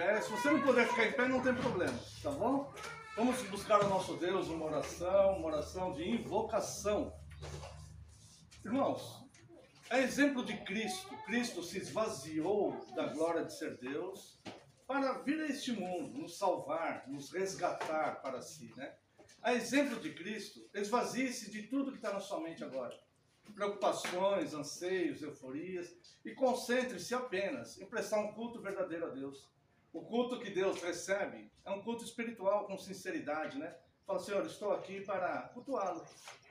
pé. Se você não puder ficar em pé, não tem problema, tá bom? Vamos buscar o nosso Deus uma oração de invocação. Irmãos, é exemplo de Cristo. Cristo se esvaziou da glória de ser Deus para vir a este mundo, nos salvar, nos resgatar para si, né? A exemplo de Cristo, esvazie-se de tudo que está na sua mente agora. Preocupações, anseios, euforias, e concentre-se apenas em prestar um culto verdadeiro a Deus. O culto que Deus recebe é um culto espiritual com sinceridade, né? Fala, Senhor, estou aqui para cultuá-lo,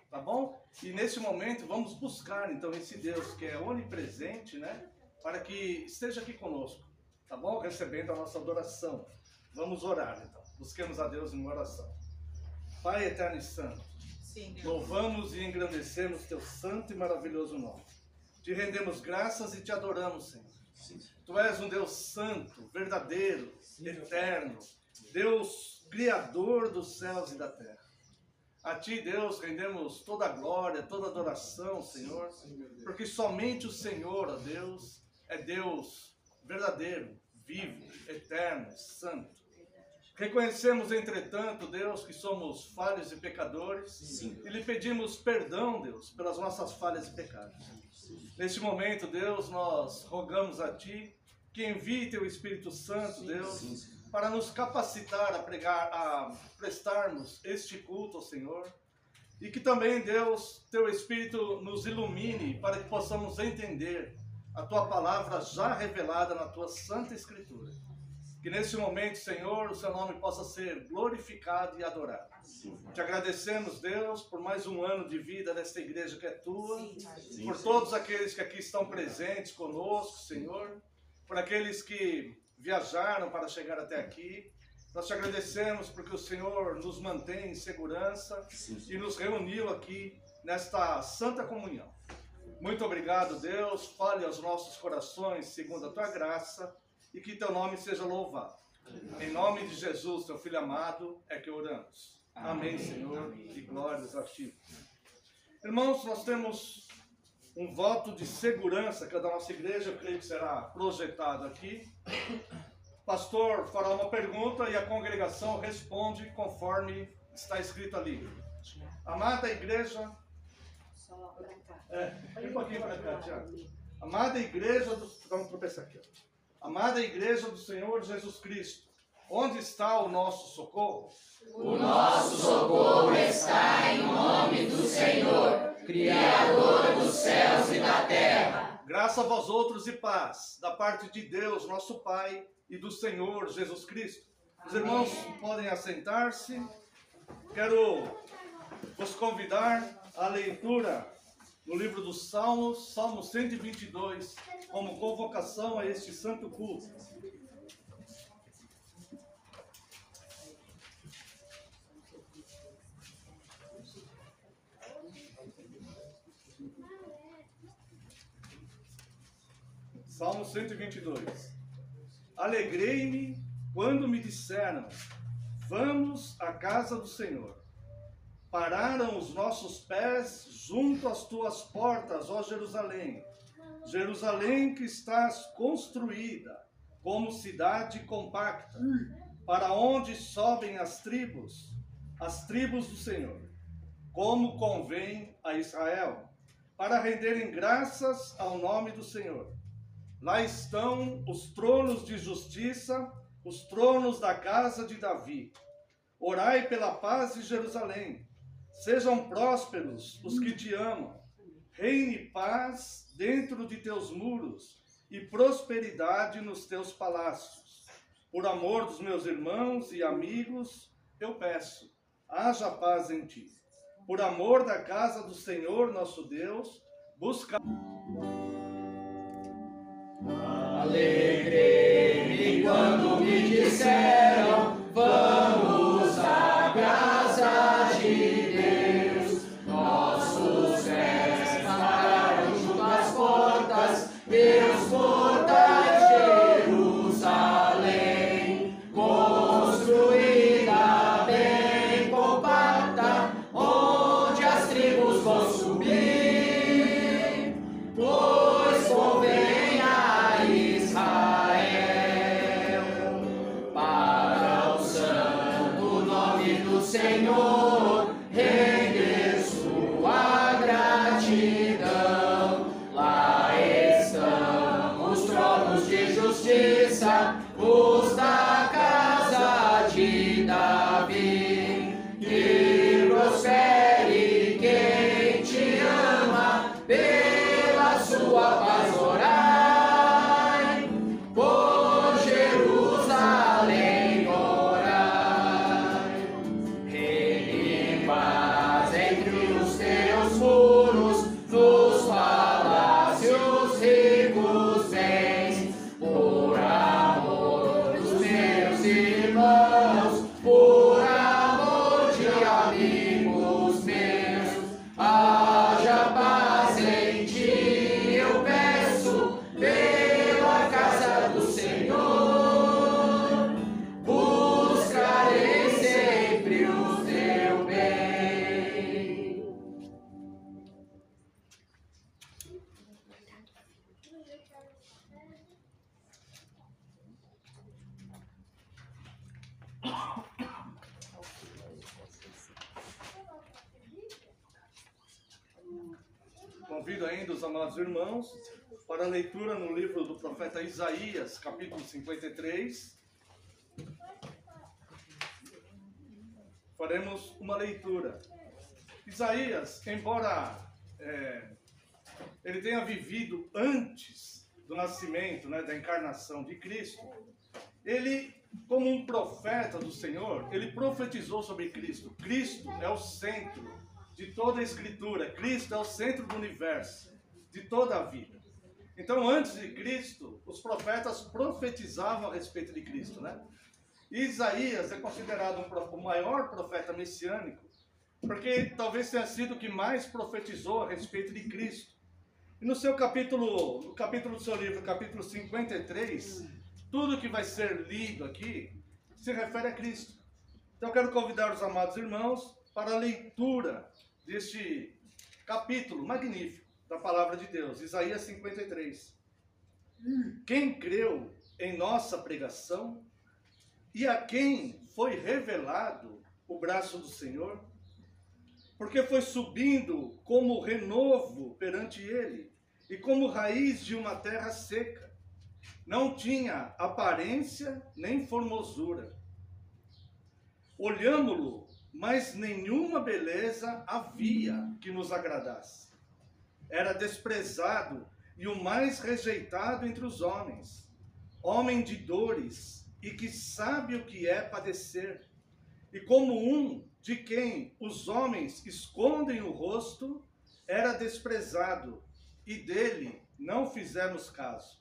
tá bom? E nesse momento vamos buscar então esse Deus que é onipresente, né? Para que esteja aqui conosco, tá bom? Recebendo a nossa adoração. Vamos orar então. Busquemos a Deus em oração. Pai eterno e santo, sim, louvamos e engrandecemos teu santo e maravilhoso nome. Te rendemos graças e te adoramos, Senhor. Sim. Tu és um Deus santo, verdadeiro, sim, eterno, Deus criador dos céus e da terra. A ti, Deus, rendemos toda a glória, toda a adoração, Senhor, porque somente o Senhor, ó Deus, é Deus verdadeiro, vivo, eterno, santo. Reconhecemos, entretanto, Deus, que somos falhos e pecadores, sim, e lhe pedimos perdão, Deus, pelas nossas falhas e pecados. Neste momento, Deus, nós rogamos a Ti que envie Teu Espírito Santo, Deus, para nos capacitar a pregar, a prestarmos este culto ao Senhor, e que também, Deus, Teu Espírito nos ilumine para que possamos entender a Tua palavra já revelada na Tua Santa Escritura. Que neste momento, Senhor, o Seu nome possa ser glorificado e adorado. Sim. Te agradecemos, Deus, por mais um ano de vida desta igreja que é Tua, sim, por todos aqueles que aqui estão presentes conosco, Senhor, por aqueles que viajaram para chegar até aqui. Nós te agradecemos porque o Senhor nos mantém em segurança, sim, e nos reuniu aqui nesta santa comunhão. Muito obrigado, Deus. Fale aos nossos corações segundo a Tua graça, e que Teu nome seja louvado. Amém. Em nome de Jesus, Teu Filho amado, é que oramos. Amém, Senhor, amém. E glórias a Ti. Irmãos, nós temos um voto de segurança que é da nossa igreja, eu creio que será projetado aqui. O pastor fará uma pergunta e a congregação responde conforme está escrito ali. Amada igreja... Só para cá. Um pouquinho para cá, Tiago. Amada igreja do... Vamos tropeçar aqui, ó. Amada igreja do Senhor Jesus Cristo, onde está o nosso socorro? O nosso socorro está em nome do Senhor, Criador dos céus e da terra. Graça a vós outros e paz, da parte de Deus, nosso Pai, e do Senhor Jesus Cristo. Os irmãos podem assentar-se. Quero vos convidar à leitura no livro dos Salmos, Salmo 122, como convocação a este santo culto. Salmo 122. Alegrei-me quando me disseram, vamos à casa do Senhor. Pararam os nossos pés junto às tuas portas, ó Jerusalém. Jerusalém que estás construída como cidade compacta, para onde sobem as tribos do Senhor, como convém a Israel, para renderem graças ao nome do Senhor. Lá estão os tronos de justiça, os tronos da casa de Davi. Orai pela paz de Jerusalém. Sejam prósperos os que te amam. Reine paz dentro de teus muros e prosperidade nos teus palácios. Por amor dos meus irmãos e amigos, eu peço, haja paz em ti. Por amor da casa do Senhor nosso Deus, busca... Alegrei-me quando me disseram, vamos à casa de Deus. Nossos pés pararam junto às portas, Deus portas Jerusalém, construída bem compacta, onde as tribos vão subir, pois convém a Israel os da casa de Davi. Que prospere quem te ama, pela sua paz orai, por Jerusalém orai. Reine paz entre os teus muros, nos palácios ricos bens, por amor dos meus irmãos, por amor de amigos meus, haja paz em ti, eu peço, pela casa do Senhor, buscarei sempre o teu bem. Convido ainda os amados irmãos para a leitura no livro do profeta Isaías, capítulo 53. Faremos uma leitura. Isaías, embora ele tenha vivido antes do nascimento, da encarnação de Cristo, ele, como um profeta do Senhor, ele profetizou sobre Cristo. Cristo é o centro de toda a Escritura. Cristo é o centro do universo, de toda a vida. Então, antes de Cristo, os profetas profetizavam a respeito de Cristo, E Isaías é considerado o maior profeta messiânico, porque talvez tenha sido o que mais profetizou a respeito de Cristo. E no capítulo do seu livro, capítulo 53, tudo que vai ser lido aqui se refere a Cristo. Então eu quero convidar os amados irmãos para a leitura deste capítulo magnífico da palavra de Deus, Isaías 53. Quem creu em nossa pregação e a quem foi revelado o braço do Senhor? Porque foi subindo como renovo perante ele e como raiz de uma terra seca. Não tinha aparência nem formosura. Olhámo-lo, mas nenhuma beleza havia que nos agradasse. Era desprezado e o mais rejeitado entre os homens, homem de dores e que sabe o que é padecer, e como um de quem os homens escondem o rosto, era desprezado, e dele não fizemos caso.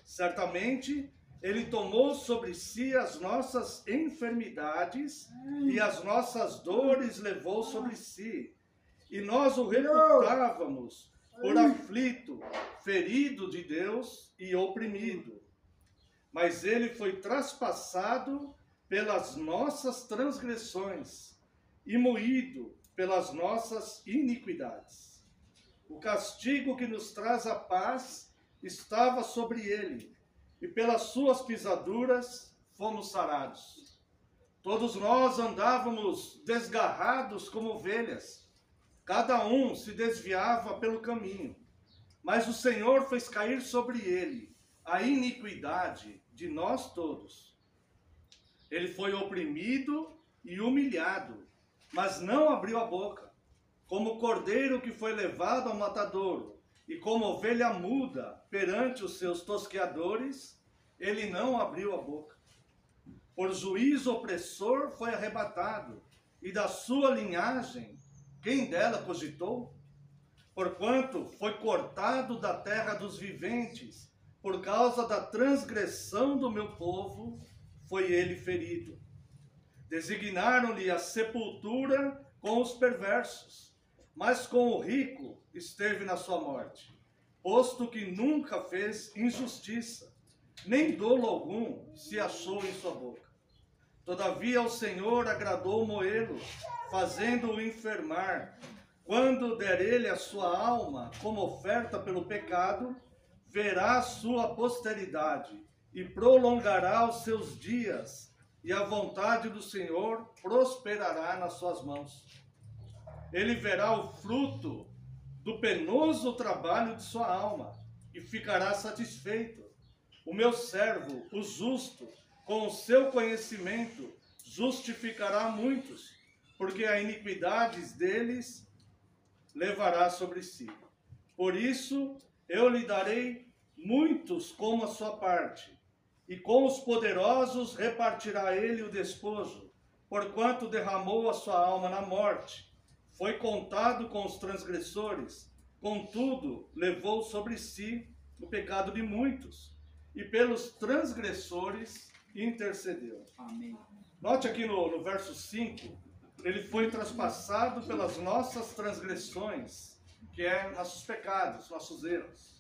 Certamente ele tomou sobre si as nossas enfermidades e as nossas dores levou sobre si. E nós o reputávamos por aflito, ferido de Deus e oprimido. Mas ele foi traspassado pelas nossas transgressões e moído pelas nossas iniquidades. O castigo que nos traz a paz estava sobre ele, e pelas suas pisaduras fomos sarados. Todos nós andávamos desgarrados como ovelhas, cada um se desviava pelo caminho, mas o Senhor fez cair sobre ele a iniquidade de nós todos. Ele foi oprimido e humilhado, mas não abriu a boca. Como cordeiro que foi levado ao matadouro, e como ovelha muda perante os seus tosqueadores, ele não abriu a boca. Por juízo opressor foi arrebatado, e da sua linhagem, quem dela cogitou? Porquanto foi cortado da terra dos viventes, por causa da transgressão do meu povo, foi ele ferido. Designaram-lhe a sepultura com os perversos, mas com o rico esteve na sua morte, posto que nunca fez injustiça, nem dolo algum se achou em sua boca. Todavia o Senhor agradou moê-lo, fazendo-o enfermar. Quando der ele a sua alma como oferta pelo pecado, verá a sua posteridade e prolongará os seus dias, e a vontade do Senhor prosperará nas suas mãos. Ele verá o fruto do penoso trabalho de sua alma e ficará satisfeito. O meu servo, o justo, com o seu conhecimento, justificará muitos, porque a iniquidade deles levará sobre si. Por isso, eu lhe darei muitos como a sua parte, e com os poderosos repartirá ele o despojo, porquanto derramou a sua alma na morte. Foi contado com os transgressores, contudo, levou sobre si o pecado de muitos, e pelos transgressores intercedeu. Amém. Note aqui no verso 5, ele foi traspassado pelas nossas transgressões, que é nossos pecados, nossos erros,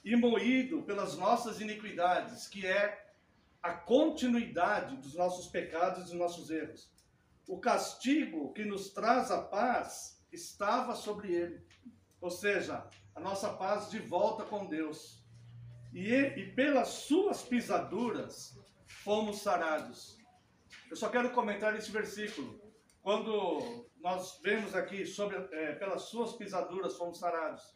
e moído pelas nossas iniquidades, que é a continuidade dos nossos pecados e dos nossos erros. O castigo que nos traz a paz estava sobre ele, ou seja, a nossa paz de volta com Deus. E pelas suas pisaduras fomos sarados. Eu só quero comentar esse versículo. Quando nós vemos aqui sobre pelas suas pisaduras fomos sarados,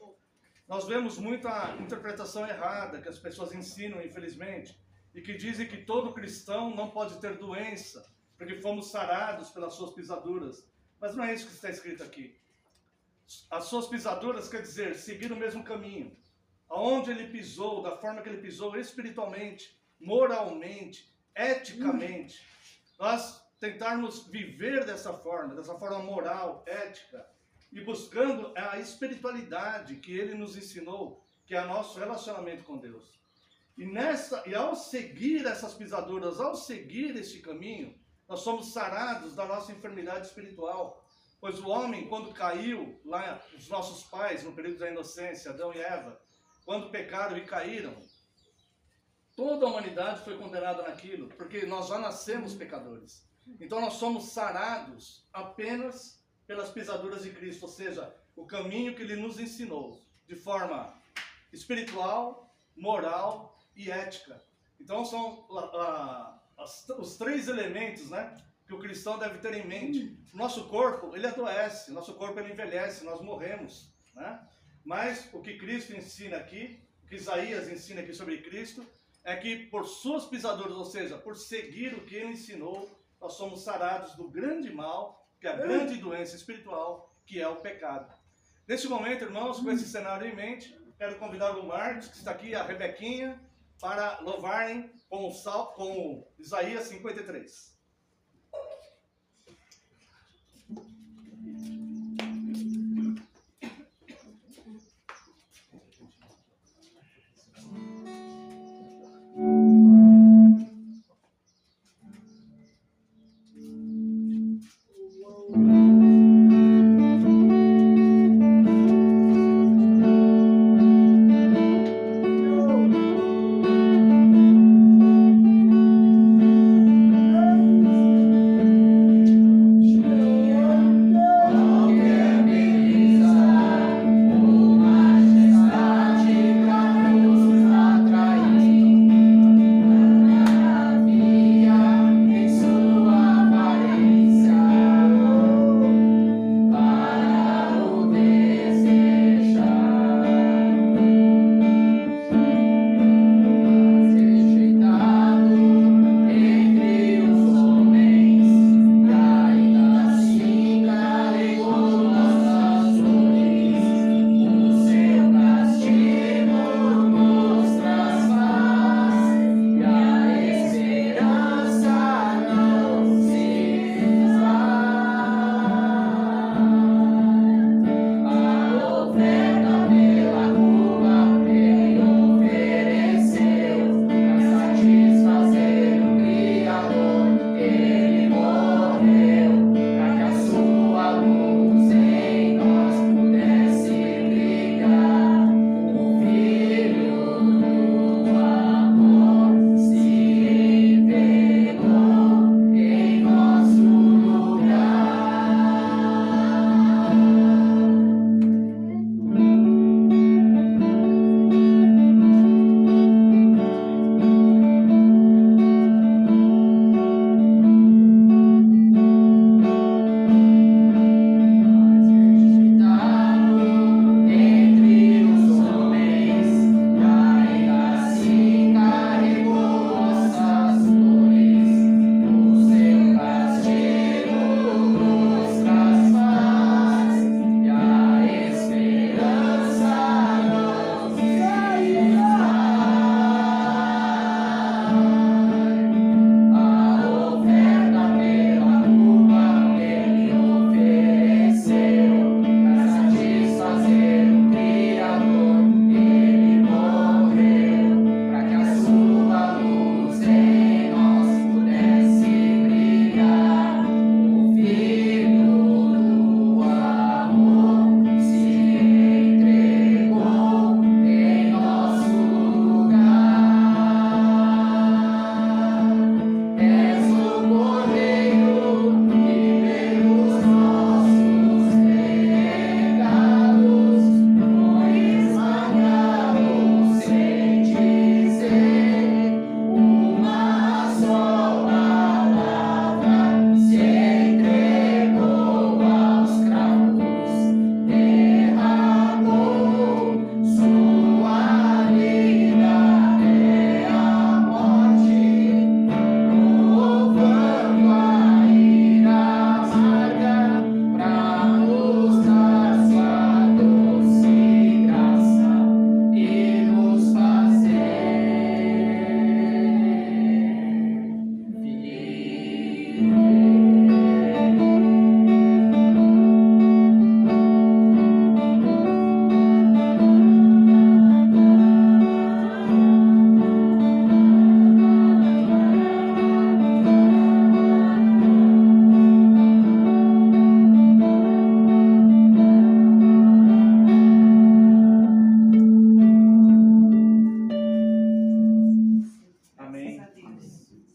nós vemos muita interpretação errada que as pessoas ensinam, infelizmente, e que dizem que todo cristão não pode ter doença, porque fomos sarados pelas suas pisaduras. Mas não é isso que está escrito aqui. As suas pisaduras quer dizer seguir o mesmo caminho. Aonde ele pisou, da forma que ele pisou, espiritualmente, moralmente, eticamente. Nós tentarmos viver dessa forma moral, ética, e buscando a espiritualidade que ele nos ensinou, que é o nosso relacionamento com Deus. E ao seguir essas pisaduras, ao seguir este caminho, nós somos sarados da nossa enfermidade espiritual. Pois o homem, quando caiu, lá os nossos pais, no período da inocência, Adão e Eva, quando pecaram e caíram, toda a humanidade foi condenada naquilo, porque nós já nascemos pecadores. Então nós somos sarados apenas pelas pisaduras de Cristo, ou seja, o caminho que Ele nos ensinou, de forma espiritual, moral e ética. Então são os três elementos, né, que o cristão deve ter em mente. O nosso corpo, ele adoece, nosso corpo ele envelhece, nós morremos, né? Mas o que Cristo ensina aqui, o que Isaías ensina aqui sobre Cristo, é que por suas pisaduras, ou seja, por seguir o que ele ensinou, nós somos sarados do grande mal, que é a grande doença espiritual, que é o pecado. Neste momento, irmãos, com esse cenário em mente, quero convidar o Marcos, que está aqui, a Rebequinha, para louvarem com Isaías 53.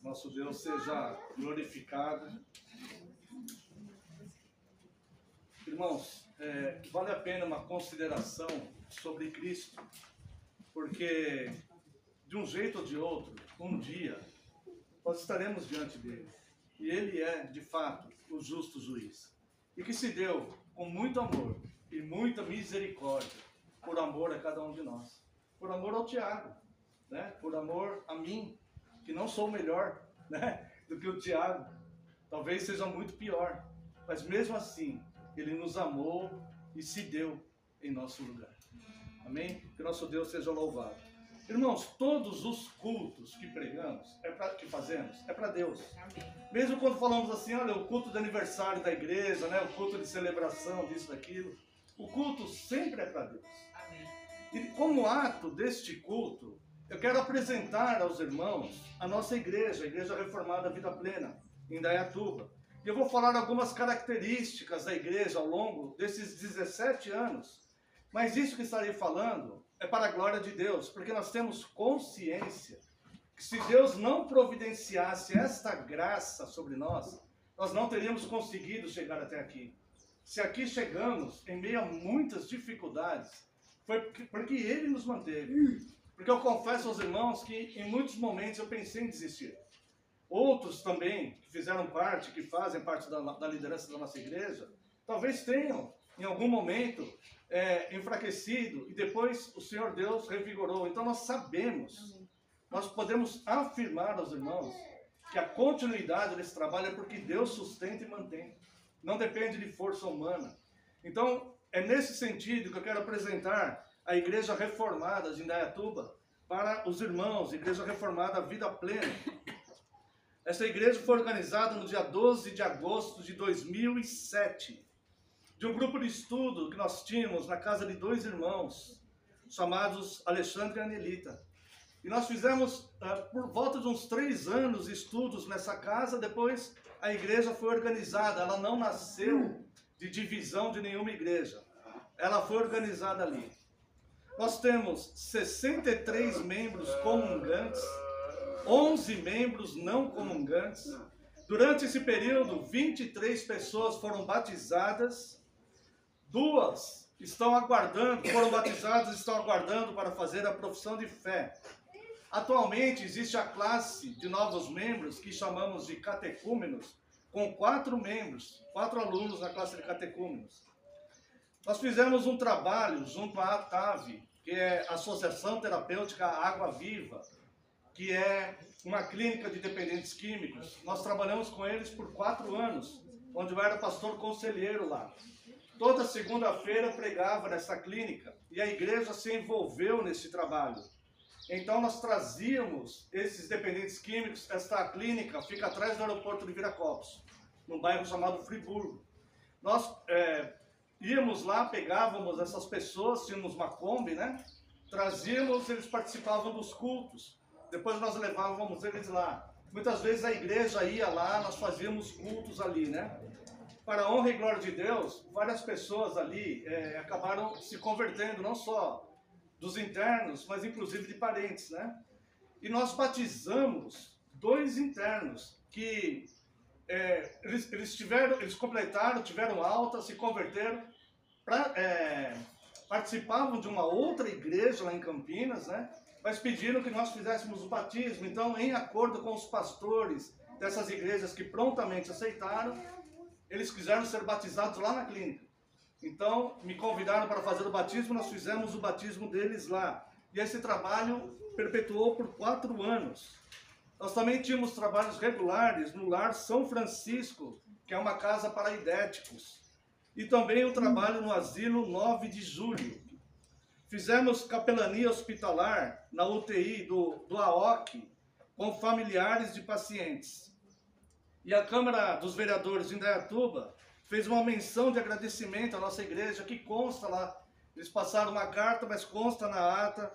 Nosso Deus seja glorificado. Irmãos, vale a pena uma consideração sobre Cristo, porque de um jeito ou de outro, um dia, nós estaremos diante dele. E ele é, de fato, o justo juiz. E que se deu com muito amor e muita misericórdia, por amor a cada um de nós. Por amor ao Tiago, né? Por amor a mim, que não sou melhor, né, do que o Tiago. Talvez seja muito pior. Mas mesmo assim, ele nos amou e se deu em nosso lugar. Amém? Que nosso Deus seja louvado. Irmãos, todos os cultos que pregamos, que fazemos, é para Deus. Amém. Mesmo quando falamos assim, olha, o culto de aniversário da igreja, né, o culto de celebração, disso, daquilo, o culto sempre é para Deus. Amém. E como ato deste culto, eu quero apresentar aos irmãos a nossa igreja, a Igreja Reformada Vida Plena, em Indaiatuba. E eu vou falar algumas características da igreja ao longo desses 17 anos. Mas isso que estarei falando é para a glória de Deus, porque nós temos consciência que se Deus não providenciasse esta graça sobre nós, nós não teríamos conseguido chegar até aqui. Se aqui chegamos em meio a muitas dificuldades, foi porque Ele nos manteve. Porque eu confesso aos irmãos que em muitos momentos eu pensei em desistir. Outros também, que fizeram parte, que fazem parte da liderança da nossa igreja, talvez tenham, em algum momento, enfraquecido, e depois o Senhor Deus revigorou. Então nós sabemos, nós podemos afirmar aos irmãos que a continuidade desse trabalho é porque Deus sustenta e mantém. Não depende de força humana. Então, é nesse sentido que eu quero apresentar a Igreja Reformada de Indaiatuba para os irmãos, Igreja Reformada Vida Plena. Essa igreja foi organizada no dia 12 de agosto de 2007, de um grupo de estudo que nós tínhamos na casa de dois irmãos, chamados Alexandre e Anelita. E nós fizemos, por volta de uns 3 anos, estudos nessa casa. Depois a igreja foi organizada, ela não nasceu de divisão de nenhuma igreja, ela foi organizada ali. Nós temos 63 membros comungantes, 11 membros não comungantes. Durante esse período, 23 pessoas foram batizadas, 2 estão aguardando, foram batizadas e estão aguardando para fazer a profissão de fé. Atualmente existe a classe de novos membros, que chamamos de catecúmenos, com 4 membros, 4 alunos na classe de catecúmenos. Nós fizemos um trabalho junto à ATAV, que é a Associação Terapêutica Água Viva, que é uma clínica de dependentes químicos. Nós trabalhamos com eles por 4 anos, onde eu era pastor conselheiro lá. Toda segunda-feira pregava nessa clínica e a igreja se envolveu nesse trabalho. Então nós trazíamos esses dependentes químicos. Esta clínica fica atrás do aeroporto de Viracopos, num bairro chamado Friburgo. Nós íamos lá, pegávamos essas pessoas, tínhamos uma Kombi, né? Trazíamos, eles participavam dos cultos. Depois nós levávamos eles lá. Muitas vezes a igreja ia lá, nós fazíamos cultos ali, né? Para a honra e glória de Deus, várias pessoas ali acabaram se convertendo, não só dos internos, mas inclusive de parentes, né? E nós batizamos 2 internos que eles completaram, tiveram alta, se converteram, participavam de uma outra igreja lá em Campinas, né? Mas pediram que nós fizéssemos o batismo. Então, em acordo com os pastores dessas igrejas que prontamente aceitaram, eles quiseram ser batizados lá na clínica. Então, me convidaram para fazer o batismo, nós fizemos o batismo deles lá. E esse trabalho perpetuou por 4 anos. Nós também tínhamos trabalhos regulares no Lar São Francisco, que é uma casa para aidéticos. E também o trabalho no Asilo 9 de Julho. Fizemos capelania hospitalar na UTI do AOC, com familiares de pacientes. E a Câmara dos Vereadores de Indaiatuba fez uma menção de agradecimento à nossa igreja, que consta lá. Eles passaram uma carta, mas consta na ata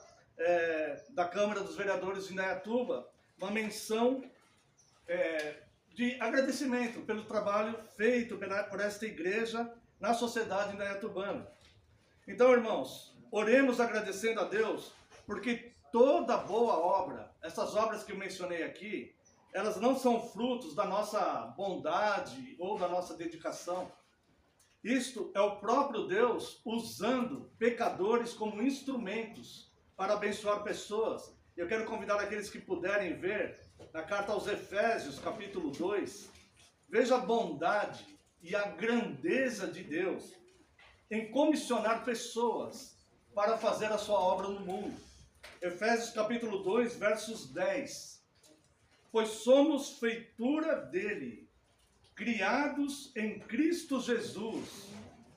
da Câmara dos Vereadores de Indaiatuba, uma menção de agradecimento pelo trabalho feito por esta igreja na sociedade indaiatubana. Então, irmãos, oremos agradecendo a Deus, porque toda boa obra, essas obras que eu mencionei aqui, elas não são frutos da nossa bondade ou da nossa dedicação. Isto é o próprio Deus usando pecadores como instrumentos para abençoar pessoas. Eu quero convidar aqueles que puderem ver na carta aos Efésios, capítulo 2, veja a bondade e a grandeza de Deus em comissionar pessoas para fazer a sua obra no mundo. Efésios capítulo 2, versos 10. Pois somos feitura dele, criados em Cristo Jesus,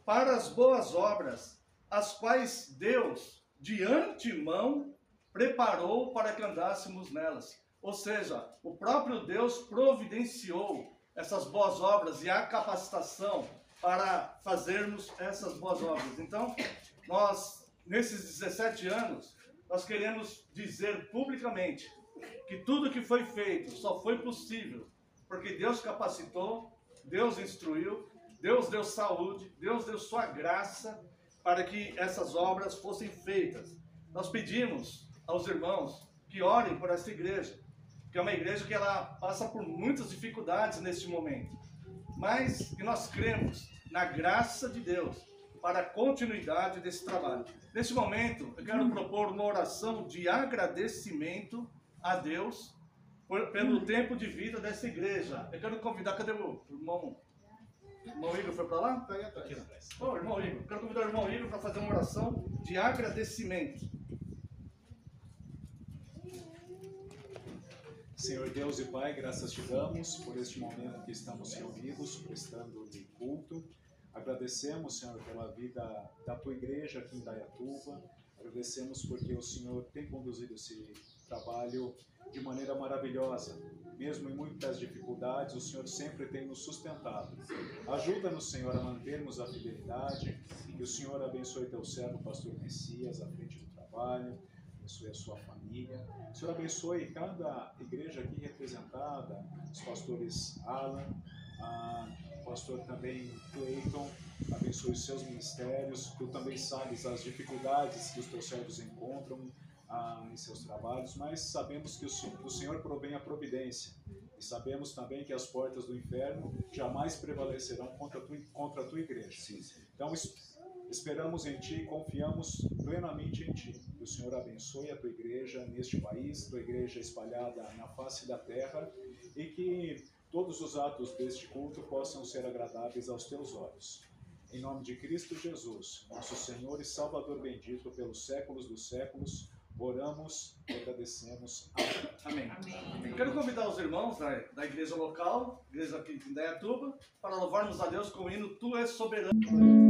para as boas obras, as quais Deus, de antemão, preparou para que andássemos nelas. Ou seja, o próprio Deus providenciou essas boas obras e a capacitação para fazermos essas boas obras. Então, nós, nesses 17 anos, nós queremos dizer publicamente que tudo que foi feito só foi possível porque Deus capacitou, Deus instruiu, Deus deu saúde, Deus deu sua graça para que essas obras fossem feitas. Nós pedimos aos irmãos que orem por essa igreja, que é uma igreja que ela passa por muitas dificuldades neste momento, mas que nós cremos na graça de Deus para a continuidade desse trabalho. Neste momento, eu quero propor uma oração de agradecimento a Deus pelo tempo de vida dessa igreja. Eu quero convidar, cadê o irmão? O irmão Igor foi para lá? Está aí atrás. Oh, irmão Igor, quero convidar o irmão Igor para fazer uma oração de agradecimento. Senhor Deus e Pai, graças te damos por este momento que estamos reunidos, prestando-lhe culto. Agradecemos, Senhor, pela vida da tua igreja aqui em Indaiatuba. Agradecemos porque o Senhor tem conduzido esse trabalho de maneira maravilhosa. Mesmo em muitas dificuldades, o Senhor sempre tem nos sustentado. Ajuda-nos, Senhor, a mantermos a fidelidade. Que o Senhor abençoe teu servo, pastor Messias, à frente do trabalho. Abençoe a sua família. O Senhor abençoe cada igreja aqui representada, os pastores Alan, o pastor também Cleiton, abençoe os seus ministérios. Tu também sabes as dificuldades que os teus servos encontram em seus trabalhos, mas sabemos que o Senhor provém a providência. E sabemos também que as portas do inferno jamais prevalecerão contra a tua igreja. Sim. Então, esperamos em Ti e confiamos plenamente em Ti. Que o Senhor abençoe a Tua igreja neste país, Tua igreja espalhada na face da terra, e que todos os atos deste culto possam ser agradáveis aos Teus olhos. Em nome de Cristo Jesus, nosso Senhor e Salvador bendito pelos séculos dos séculos, oramos e agradecemos. Amém. Amém. Eu quero convidar os irmãos da igreja local, igreja aqui de Indaiatuba, para louvarmos a Deus com o hino Tu és soberano. Tu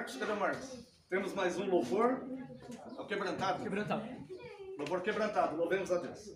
Marcos? Cadê o Marcos? Temos mais um louvor. É o quebrantado. Quebrantado. Louvor quebrantado. Louvemos a Deus.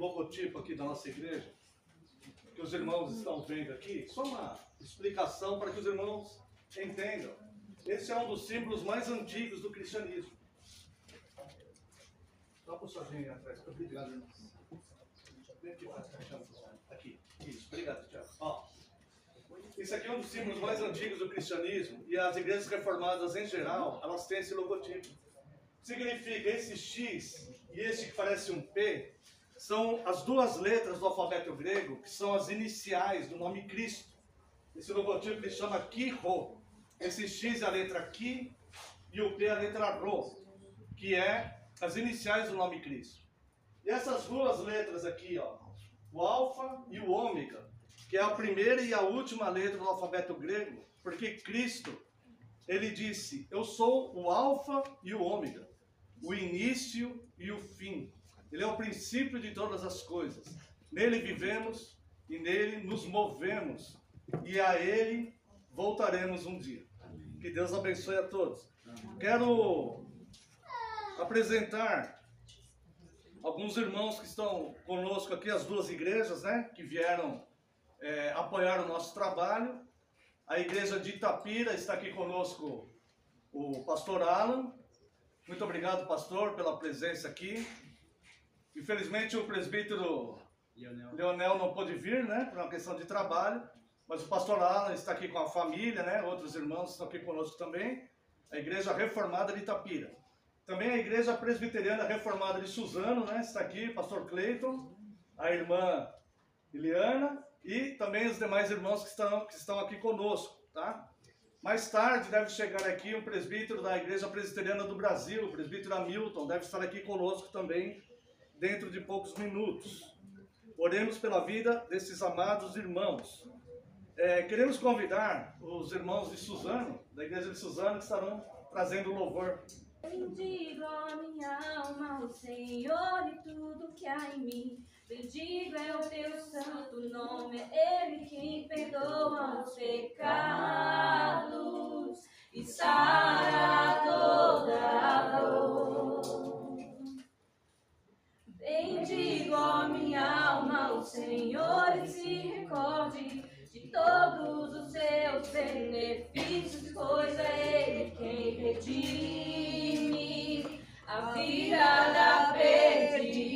logotipo aqui da nossa igreja, que os irmãos estão vendo aqui, só uma explicação para que os irmãos entendam. Esse é um dos símbolos mais antigos do cristianismo. Dá uma puxadinha atrás. Obrigado, irmão. Vem aqui, aqui. Isso, obrigado, Tiago. Ó, esse aqui é um dos símbolos mais antigos do cristianismo e as igrejas reformadas em geral, elas têm esse logotipo. Significa esse X e esse que parece um P, são as duas letras do alfabeto grego, que são as iniciais do nome Cristo. Esse logotipo ele chama Ki-Ro. Esse X é a letra Ki e o P é a letra Ro, que é as iniciais do nome Cristo. E essas duas letras aqui, ó, o alfa e o ômega, que é a primeira e a última letra do alfabeto grego, porque Cristo, ele disse, eu sou o alfa e o ômega, o início e o fim. Ele é o princípio de todas as coisas. Nele vivemos e nele nos movemos e a ele voltaremos um dia. Que Deus abençoe a todos. Quero apresentar alguns irmãos que estão conosco aqui, as duas igrejas, né, que vieram apoiar o nosso trabalho. A igreja de Itapira está aqui conosco o pastor Alan. Muito obrigado, pastor, pela presença aqui. Infelizmente o presbítero Leonel não pôde vir, né, por uma questão de trabalho, mas o pastor Alan está aqui com a família, né, outros irmãos estão aqui conosco também. A igreja reformada de Itapira. Também a igreja presbiteriana reformada de Suzano, né, está aqui o pastor Cleiton, a irmã Eliana e também os demais irmãos que estão aqui conosco, tá? Mais tarde deve chegar aqui um presbítero da Igreja Presbiteriana do Brasil, o presbítero Hamilton, deve estar aqui conosco também dentro de poucos minutos. Oremos pela vida desses amados irmãos. Queremos convidar os irmãos de Suzano, da Igreja de Suzano, que estarão trazendo louvor. Bendigo a minha alma, o Senhor e tudo que há em mim. Bendigo é o teu santo nome, é Ele quem perdoa os pecados e sara toda a dor. Bendigo a minha alma, o Senhor e se recorde de todos os seus benefícios, pois é Ele quem redime a vida da perdição.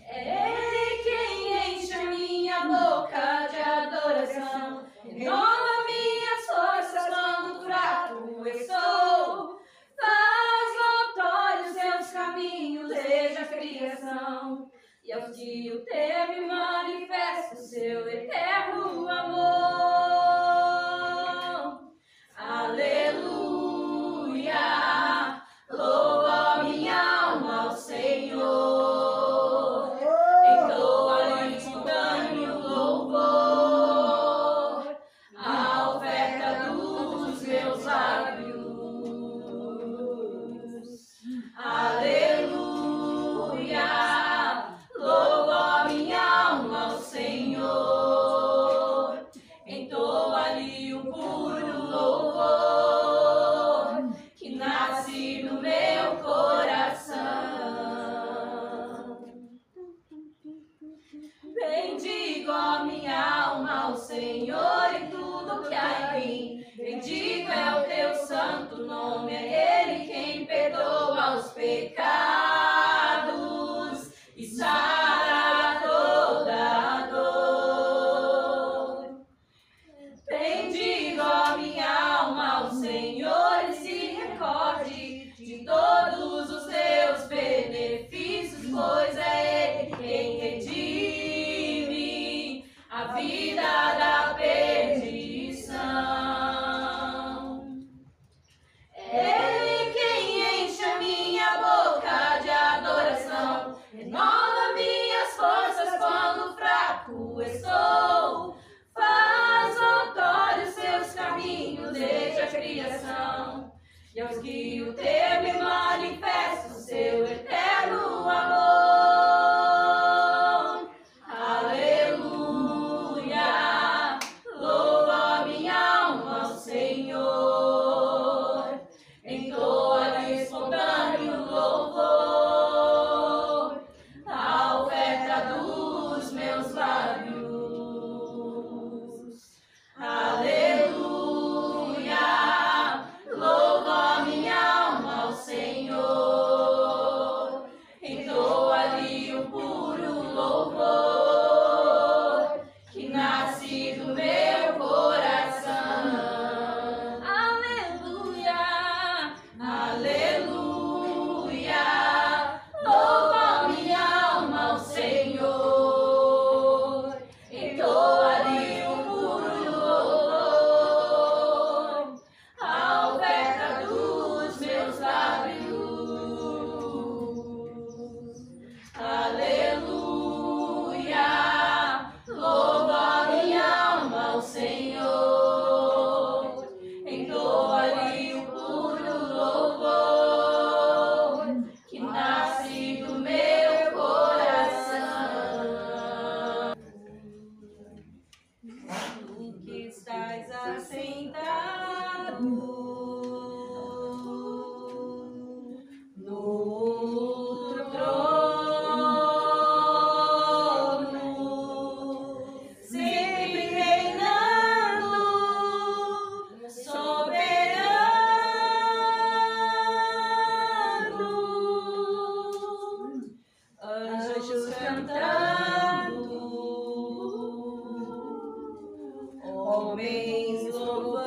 É Ele quem enche a minha boca de adoração, renova minhas forças quando fraco estou, faz notórios seus caminhos desde a criação, e aos que o temem manifesta o seu eterno amor. Aleluia, louva minha alma ao Senhor, entoa-lhe espontâneo louvor, a oferta dos meus lábios. Aleluia, louva minha alma ao Senhor, entoa-lhe um puro louvor que nasce no meu coração. Bendigo a minha alma ao Senhor e tudo que há em mim. Bendigo é o teu santo nome, é Ele quem perdoa os pecados e sara toda a dor. Bendigo a minha alma ao Senhor e se recorde de todos os seus benefícios, pois é Ele quem redime a vida da perdição. É Ele quem enche a minha boca cantando, homens louvando,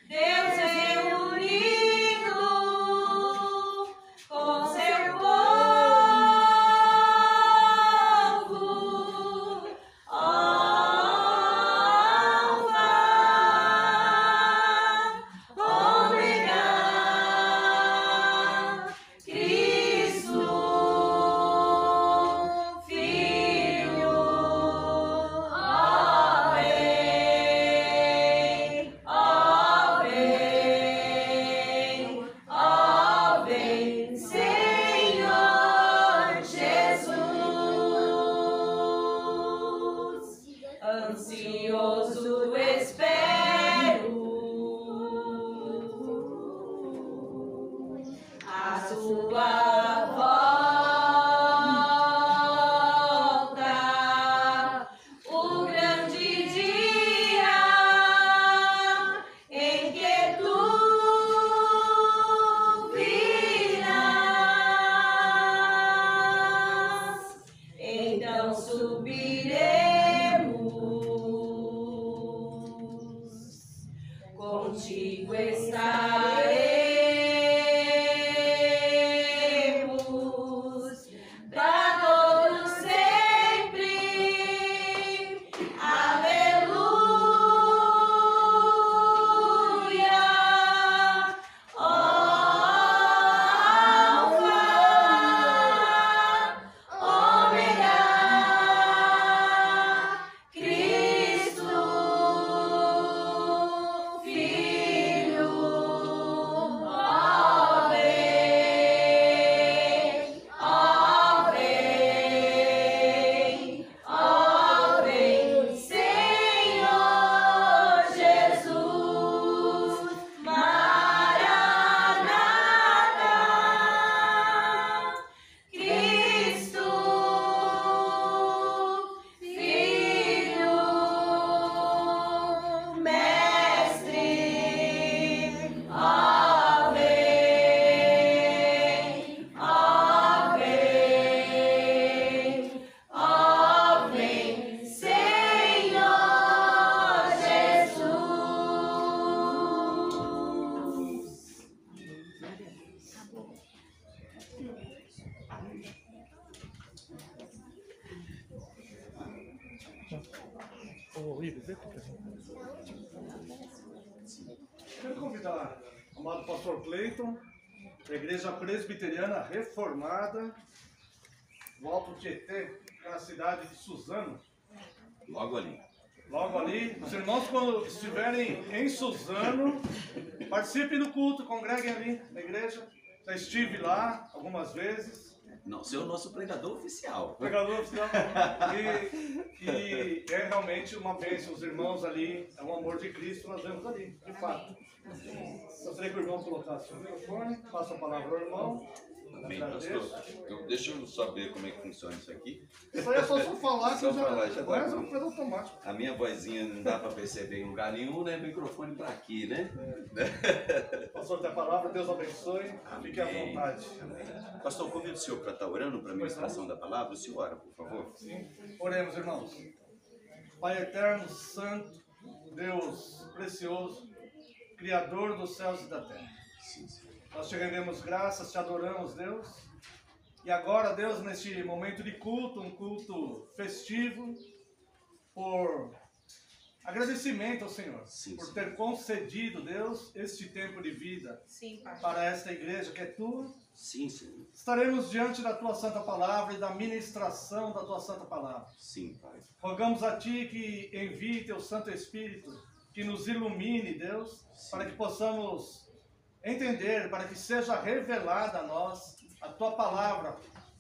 Deus reunido com seu povo, Alfa, Ômega, Cristo, Filho, ó vem, Senhor Jesus. Ansioso espero a sua volta, o grande dia em que tu virás. Então subiremos, contigo estaremos para todos sempre. Aleluia. Alfa, Ômega, Cristo, Filho, ó vem, Senhor Jesus. Maranata, Cristo, Filho, Mestre, ó vem, Senhor Jesus. Quero convidar o amado pastor Cleiton, da Igreja Presbiteriana Reformada, do Alto Tietê, na cidade de Suzano. Logo ali. Logo ali, os irmãos, quando estiverem em Suzano, participem do culto, congreguem ali na igreja. Já estive lá algumas vezes. Não, você é o nosso pregador oficial. Pregador oficial. E é realmente uma bênção. Os irmãos ali, é o amor de Cristo, nós vemos ali, de fato. Gostaria que o irmão colocasse o microfone, passa a palavra ao irmão. Amém, pastor. Deixa eu saber como é que funciona isso aqui. Isso aí é só falar que Só falar, já tá é bom. uma coisa automática. A minha vozinha não dá para perceber em lugar nenhum, né? Microfone para aqui, né? Pastor, tem a palavra, Deus abençoe. Fique à vontade. Amém. Pastor, convido o senhor para estar orando para a ministração da palavra. O senhor ora, por favor. Sim. Oremos, irmãos. Pai eterno, santo, Deus precioso, Criador dos céus e da terra. Sim, senhor. Nós te rendemos graças, te adoramos, Deus. E agora, Deus, neste momento de culto, um culto festivo, por agradecimento ao Senhor, Sim, por sim. ter concedido, Deus, este tempo de vida Sim, Pai. para esta igreja que é tua. Sim, Senhor. Estaremos diante da tua santa palavra e da ministração da tua santa palavra. Sim, Pai. Rogamos a ti que envie teu Santo Espírito, que nos ilumine, Deus, Sim. para que possamos entender, para que seja revelada a nós a tua palavra,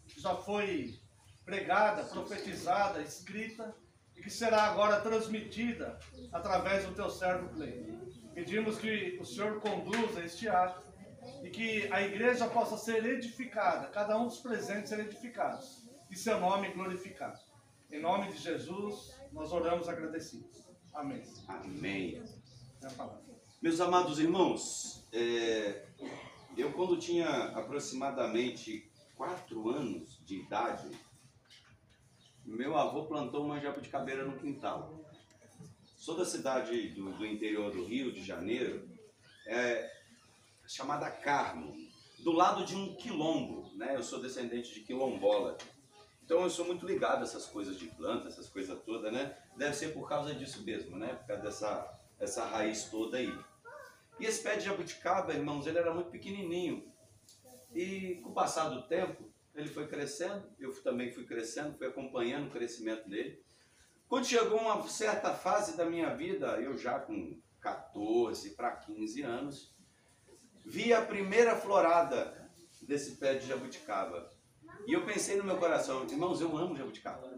que já foi pregada, profetizada, escrita, e que será agora transmitida através do teu servo Cleiton. Pedimos que o Senhor conduza este ato e que a igreja possa ser edificada, cada um dos presentes ser edificados, e seu nome glorificado. Em nome de Jesus, nós oramos agradecidos. Amém. Amém. É a palavra. Meus amados irmãos, Eu, quando tinha aproximadamente 4 anos de idade, meu avô plantou uma jabuticabeira no quintal. Sou da cidade do interior do Rio de Janeiro, chamada Carmo, do lado de um quilombo, né? Eu sou descendente de quilombola. Então eu sou muito ligado a essas coisas de planta, essas coisas todas, né? Deve ser por causa disso mesmo, né? Por causa dessa raiz toda aí. E esse pé de jabuticaba, irmãos, ele era muito pequenininho. E com o passar do tempo, ele foi crescendo, eu também fui crescendo, fui acompanhando o crescimento dele. Quando chegou uma certa fase da minha vida, eu já com 14 para 15 anos, vi a primeira florada desse pé de jabuticaba. E eu pensei no meu coração, irmãos, eu amo jabuticaba.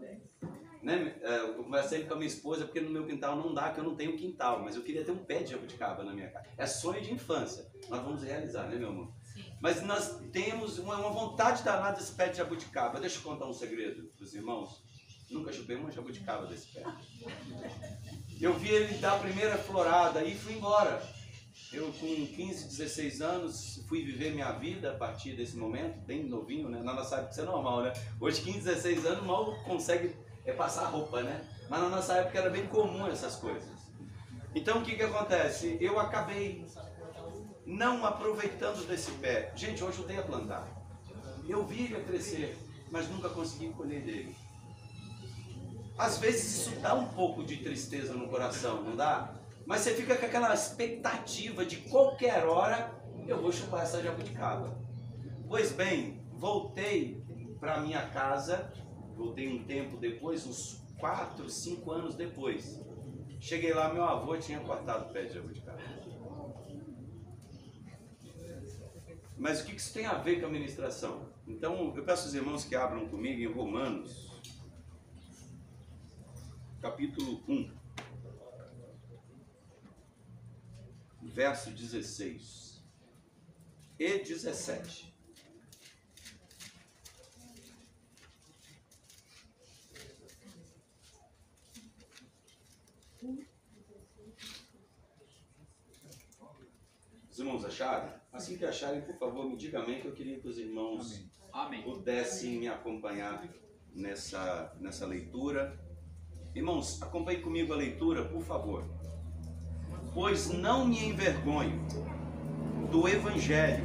Né? Eu conversei com a minha esposa, porque no meu quintal não dá, que eu não tenho quintal, mas eu queria ter um pé de jabuticaba na minha casa. É sonho de infância, nós vamos realizar, né, meu amor? Sim. Mas nós temos uma vontade danada desse pé de jabuticaba. Deixa eu contar um segredo para os irmãos. Nunca chupei uma jabuticaba desse pé. Eu vi ele dar a primeira florada e fui embora. Eu, com 15, 16 anos, fui viver minha vida a partir desse momento, bem novinho, né? Na nossa época isso é normal, né? Hoje, 15, 16 anos, mal consegue passar roupa, né? Mas na nossa época era bem comum essas coisas. Então, o que acontece? Eu acabei não aproveitando desse pé. Gente, eu ajudei a plantar. Eu vi ele crescer, mas nunca consegui colher dele. Às vezes isso dá um pouco de tristeza no coração, não dá? Mas você fica com aquela expectativa de qualquer hora eu vou chupar essa jabuticaba. Pois bem, voltei para minha casa, voltei um tempo depois, uns 4, 5 anos depois. Cheguei lá, meu avô tinha cortado o pé de jabuticaba. Mas o que isso tem a ver com a ministração? Então, eu peço aos irmãos que abram comigo em Romanos, capítulo 1. Verso 16 e 17. Os irmãos acharam? Assim que acharem, por favor, me digam amém, que eu queria que os irmãos pudessem me acompanhar nessa leitura. Irmãos, acompanhem comigo a leitura, por favor. Pois não me envergonho do Evangelho,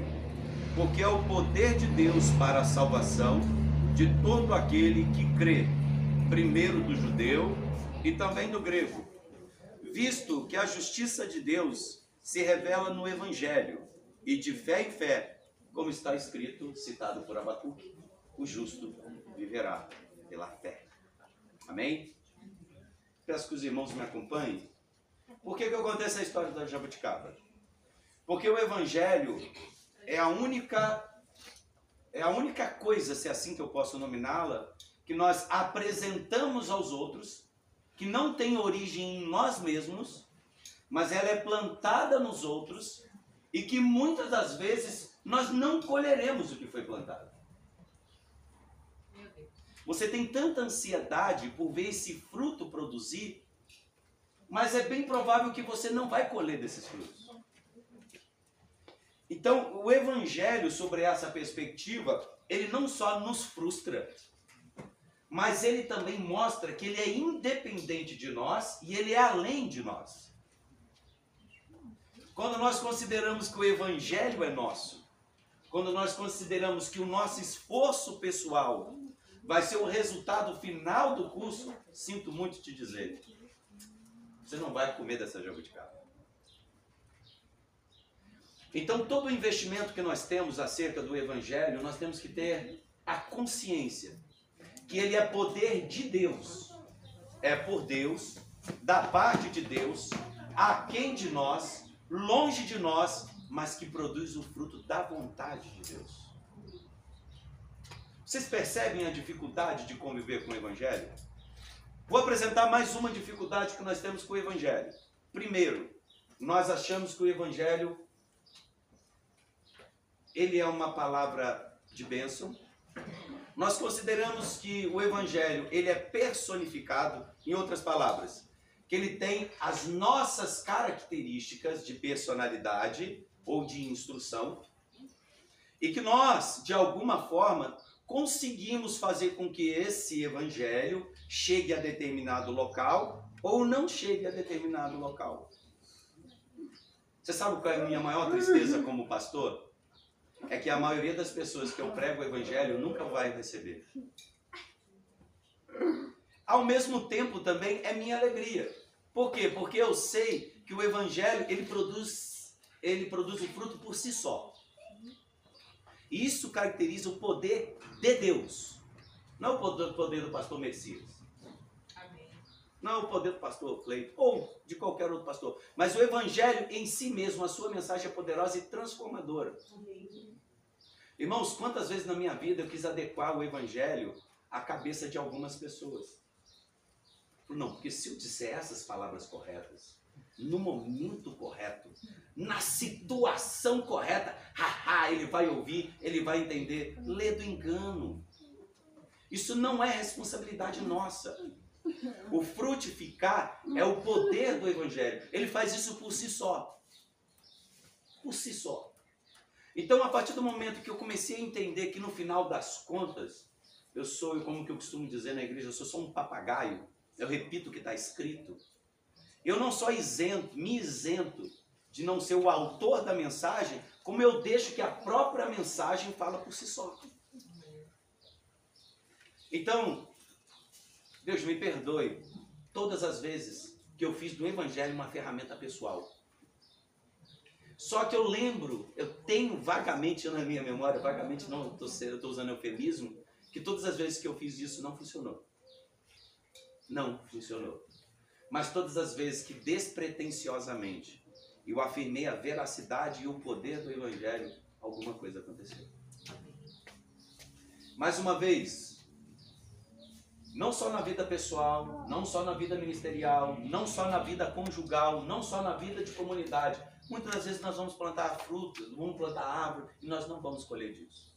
porque é o poder de Deus para a salvação de todo aquele que crê, primeiro do judeu e também do grego, visto que a justiça de Deus se revela no Evangelho, e de fé em fé, como está escrito, citado por Abacuque, o justo viverá pela fé. Amém? Peço que os irmãos me acompanhem. Por que eu contei essa história da jabuticaba? Porque o Evangelho é a única coisa, se é assim que eu posso nominá-la, que nós apresentamos aos outros, que não tem origem em nós mesmos, mas ela é plantada nos outros e que muitas das vezes nós não colheremos o que foi plantado. Você tem tanta ansiedade por ver esse fruto produzir, mas é bem provável que você não vai colher desses frutos. Então, o Evangelho, sobre essa perspectiva, ele não só nos frustra, mas ele também mostra que ele é independente de nós e ele é além de nós. Quando nós consideramos que o Evangelho é nosso, quando nós consideramos que o nosso esforço pessoal vai ser o resultado final do curso, sinto muito te dizer, você não vai comer dessa jabuticaba. Então, todo o investimento que nós temos acerca do Evangelho, nós temos que ter a consciência que ele é poder de Deus. É por Deus, da parte de Deus, aquém de nós, longe de nós, mas que produz o fruto da vontade de Deus. Vocês percebem a dificuldade de conviver com o Evangelho? Vou apresentar mais uma dificuldade que nós temos com o Evangelho. Primeiro, nós achamos que o Evangelho ele é uma palavra de bênção. Nós consideramos que o Evangelho ele é personificado, em outras palavras, que ele tem as nossas características de personalidade ou de instrução, E que nós, de alguma forma, conseguimos fazer com que esse evangelho chegue a determinado local ou não chegue a determinado local. Você sabe qual é a minha maior tristeza como pastor? É que a maioria das pessoas que eu prego o evangelho nunca vai receber. Ao mesmo tempo também é minha alegria. Por quê? Porque eu sei que o evangelho ele produz o fruto por si só. E isso caracteriza o poder de Deus. Não o poder do pastor Messias. Não o poder do pastor Cleiton ou de qualquer outro pastor. Mas o evangelho em si mesmo, a sua mensagem é poderosa e transformadora. Irmãos, quantas vezes na minha vida eu quis adequar o evangelho à cabeça de algumas pessoas. Não, porque se eu disser essas palavras corretas, no momento correto, na situação correta, ele vai ouvir, ele vai entender. Lê do engano. Isso não é responsabilidade nossa. O frutificar é o poder do evangelho. Ele faz isso por si só. Por si só. Então, a partir do momento que eu comecei a entender que no final das contas, eu sou, como que eu costumo dizer na igreja, eu sou só um papagaio. Eu repito o que está escrito. Eu não só me isento de não ser o autor da mensagem, como eu deixo que a própria mensagem fala por si só. Então, Deus me perdoe todas as vezes que eu fiz do evangelho uma ferramenta pessoal. Só que eu lembro, eu tenho vagamente na minha memória, vagamente não, eu estou usando eufemismo, que todas as vezes que eu fiz isso não funcionou. Não funcionou. Mas todas as vezes que despretensiosamente eu afirmei a veracidade e o poder do evangelho, alguma coisa aconteceu. Mais uma vez, não só na vida pessoal, não só na vida ministerial, não só na vida conjugal, não só na vida de comunidade. Muitas das vezes nós vamos plantar frutas, vamos plantar árvore e nós não vamos colher disso.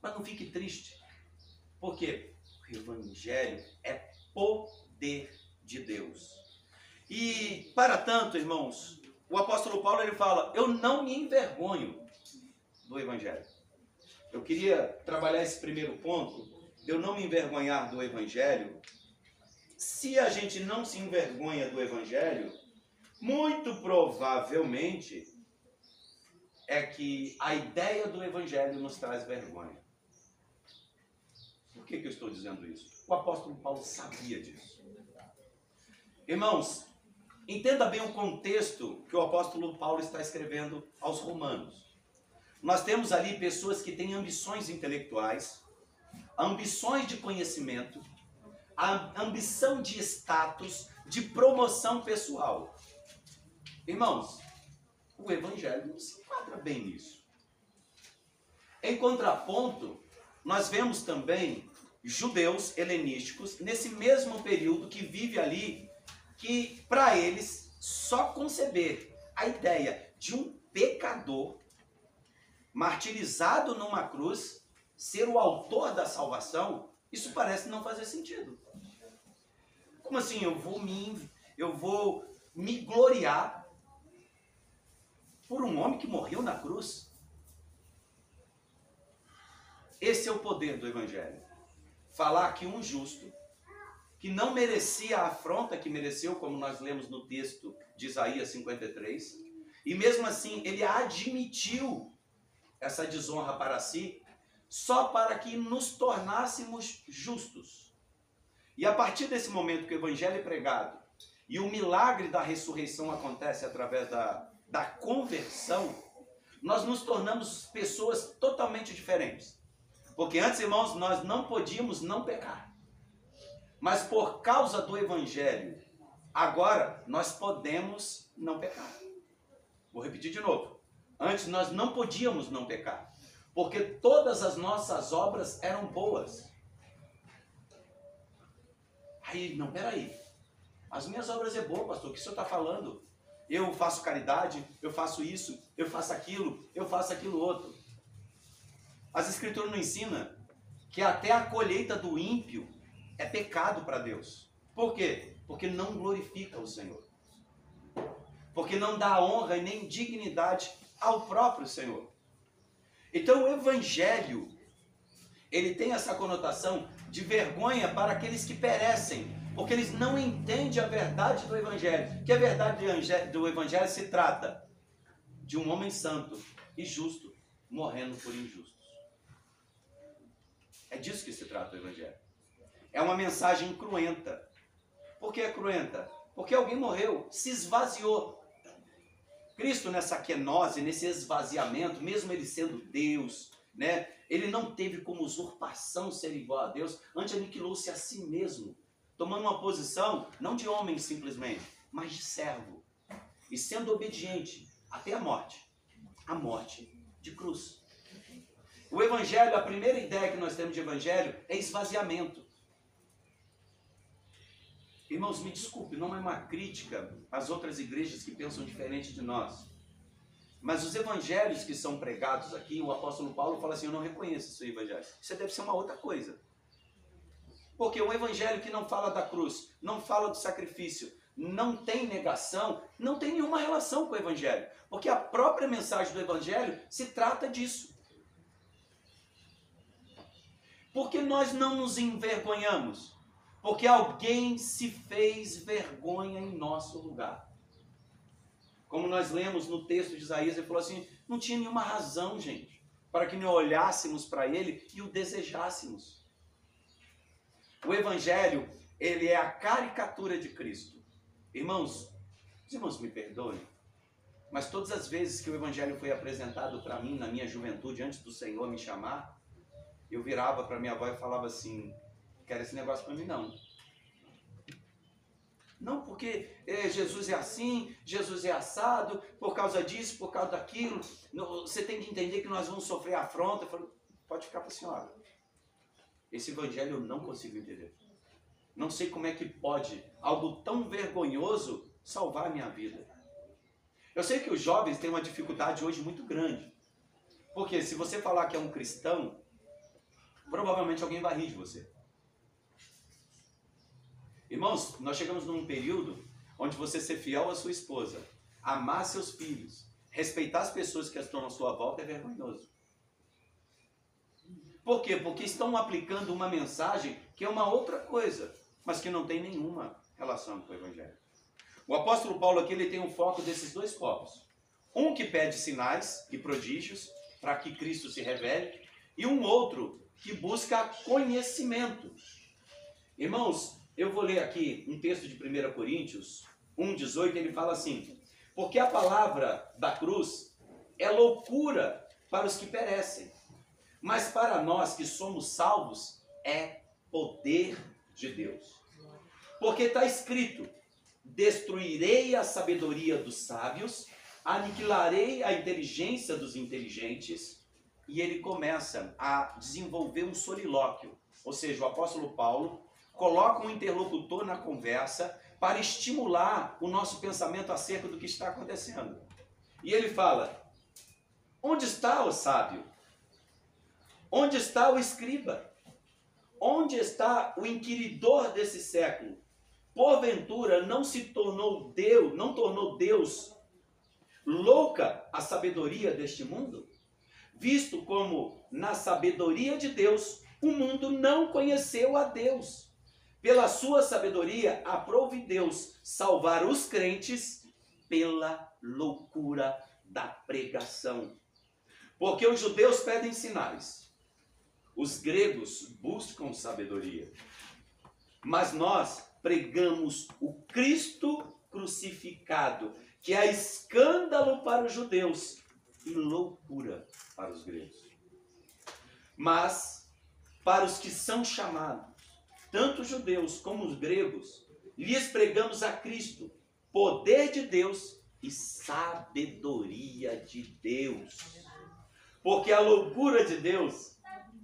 Mas não fique triste. Por quê? O evangelho é poder de Deus. E para tanto, irmãos, o apóstolo Paulo ele fala, eu não me envergonho do evangelho. Eu queria trabalhar esse primeiro ponto, eu não me envergonhar do evangelho. Se a gente não se envergonha do evangelho, muito provavelmente é que a ideia do evangelho nos traz vergonha. Por que eu estou dizendo isso? O apóstolo Paulo sabia disso. Irmãos, entenda bem o contexto que o apóstolo Paulo está escrevendo aos romanos. Nós temos ali pessoas que têm ambições intelectuais, ambições de conhecimento, a ambição de status, de promoção pessoal. Irmãos, o evangelho não se enquadra bem nisso. Em contraponto, nós vemos também judeus helenísticos, nesse mesmo período que vive ali, que para eles só conceber a ideia de um pecador martirizado numa cruz ser o autor da salvação, isso parece não fazer sentido. Como assim? Eu vou me gloriar por um homem que morreu na cruz? Esse é o poder do evangelho. Falar que um justo, que não merecia a afronta que mereceu, como nós lemos no texto de Isaías 53, e mesmo assim ele admitiu essa desonra para si, só para que nos tornássemos justos. E a partir desse momento que o evangelho é pregado, e o milagre da ressurreição acontece através da conversão, nós nos tornamos pessoas totalmente diferentes. Porque antes, irmãos, nós não podíamos não pecar. Mas por causa do evangelho, agora nós podemos não pecar. Vou repetir de novo. Antes nós não podíamos não pecar. Porque todas as nossas obras eram boas. Aí, não, peraí. As minhas obras é boa, pastor. O que o senhor está falando? Eu faço caridade, eu faço isso, eu faço aquilo outro. As escrituras nos ensinam que até a colheita do ímpio é pecado para Deus. Por quê? Porque não glorifica o Senhor. Porque não dá honra e nem dignidade ao próprio Senhor. Então o evangelho, ele tem essa conotação de vergonha para aqueles que perecem, porque eles não entendem a verdade do evangelho. Que a verdade do evangelho se trata de um homem santo e justo morrendo por injustos. É disso que se trata o evangelho. É uma mensagem cruenta. Por que é cruenta? Porque alguém morreu, se esvaziou. Cristo, nessa quenose, nesse esvaziamento, mesmo ele sendo Deus, né, ele não teve como usurpação ser igual a Deus, antes aniquilou-se a si mesmo, tomando uma posição não de homem simplesmente, mas de servo, e sendo obediente até a morte de cruz. O evangelho, a primeira ideia que nós temos de evangelho é esvaziamento. Irmãos, me desculpe, não é uma crítica às outras igrejas que pensam diferente de nós. Mas os evangelhos que são pregados aqui, o apóstolo Paulo fala assim, eu não reconheço esse evangelho. Isso deve ser uma outra coisa. Porque um evangelho que não fala da cruz, não fala do sacrifício, não tem negação, não tem nenhuma relação com o evangelho. Porque a própria mensagem do evangelho se trata disso. Porque nós não nos envergonhamos. Porque alguém se fez vergonha em nosso lugar. Como nós lemos no texto de Isaías, ele falou assim, não tinha nenhuma razão, gente, para que nós olhássemos para ele e o desejássemos. O evangelho, ele é a caricatura de Cristo. Irmãos, os irmãos me perdoem, mas todas as vezes que o evangelho foi apresentado para mim, na minha juventude, antes do Senhor me chamar, eu virava para minha avó e falava assim, quero esse negócio para mim não. Não porque Jesus é assim, Jesus é assado, por causa disso, por causa daquilo. Você tem que entender que nós vamos sofrer afronta. Eu falo, pode ficar para a senhora. Esse evangelho eu não consigo entender. Não sei como é que pode algo tão vergonhoso salvar a minha vida. Eu sei que os jovens têm uma dificuldade hoje muito grande. Porque se você falar que é um cristão, provavelmente alguém vai rir de você. Irmãos, nós chegamos num período onde você ser fiel à sua esposa, amar seus filhos, respeitar as pessoas que estão à sua volta é vergonhoso. Por quê? Porque estão aplicando uma mensagem que é uma outra coisa, mas que não tem nenhuma relação com o evangelho. O apóstolo Paulo aqui ele tem um foco desses dois povos. Um que pede sinais e prodígios para que Cristo se revele, e um outro que busca conhecimento. Irmãos, eu vou ler aqui um texto de 1 Coríntios 1,18, ele fala assim, porque a palavra da cruz é loucura para os que perecem, mas para nós que somos salvos é poder de Deus. Porque está escrito, destruirei a sabedoria dos sábios, aniquilarei a inteligência dos inteligentes, e ele começa a desenvolver um solilóquio, ou seja, o apóstolo Paulo coloca um interlocutor na conversa para estimular o nosso pensamento acerca do que está acontecendo. E ele fala, onde está o sábio? Onde está o escriba? Onde está o inquiridor desse século? Porventura não tornou Deus louca a sabedoria deste mundo? Visto como na sabedoria de Deus o mundo não conheceu a Deus. Pela sua sabedoria, aprove Deus salvar os crentes pela loucura da pregação. Porque os judeus pedem sinais, os gregos buscam sabedoria, mas nós pregamos o Cristo crucificado, que é escândalo para os judeus e loucura para os gregos. Mas para os que são chamados, tanto os judeus como os gregos, lhes pregamos a Cristo, poder de Deus e sabedoria de Deus. Porque a loucura de Deus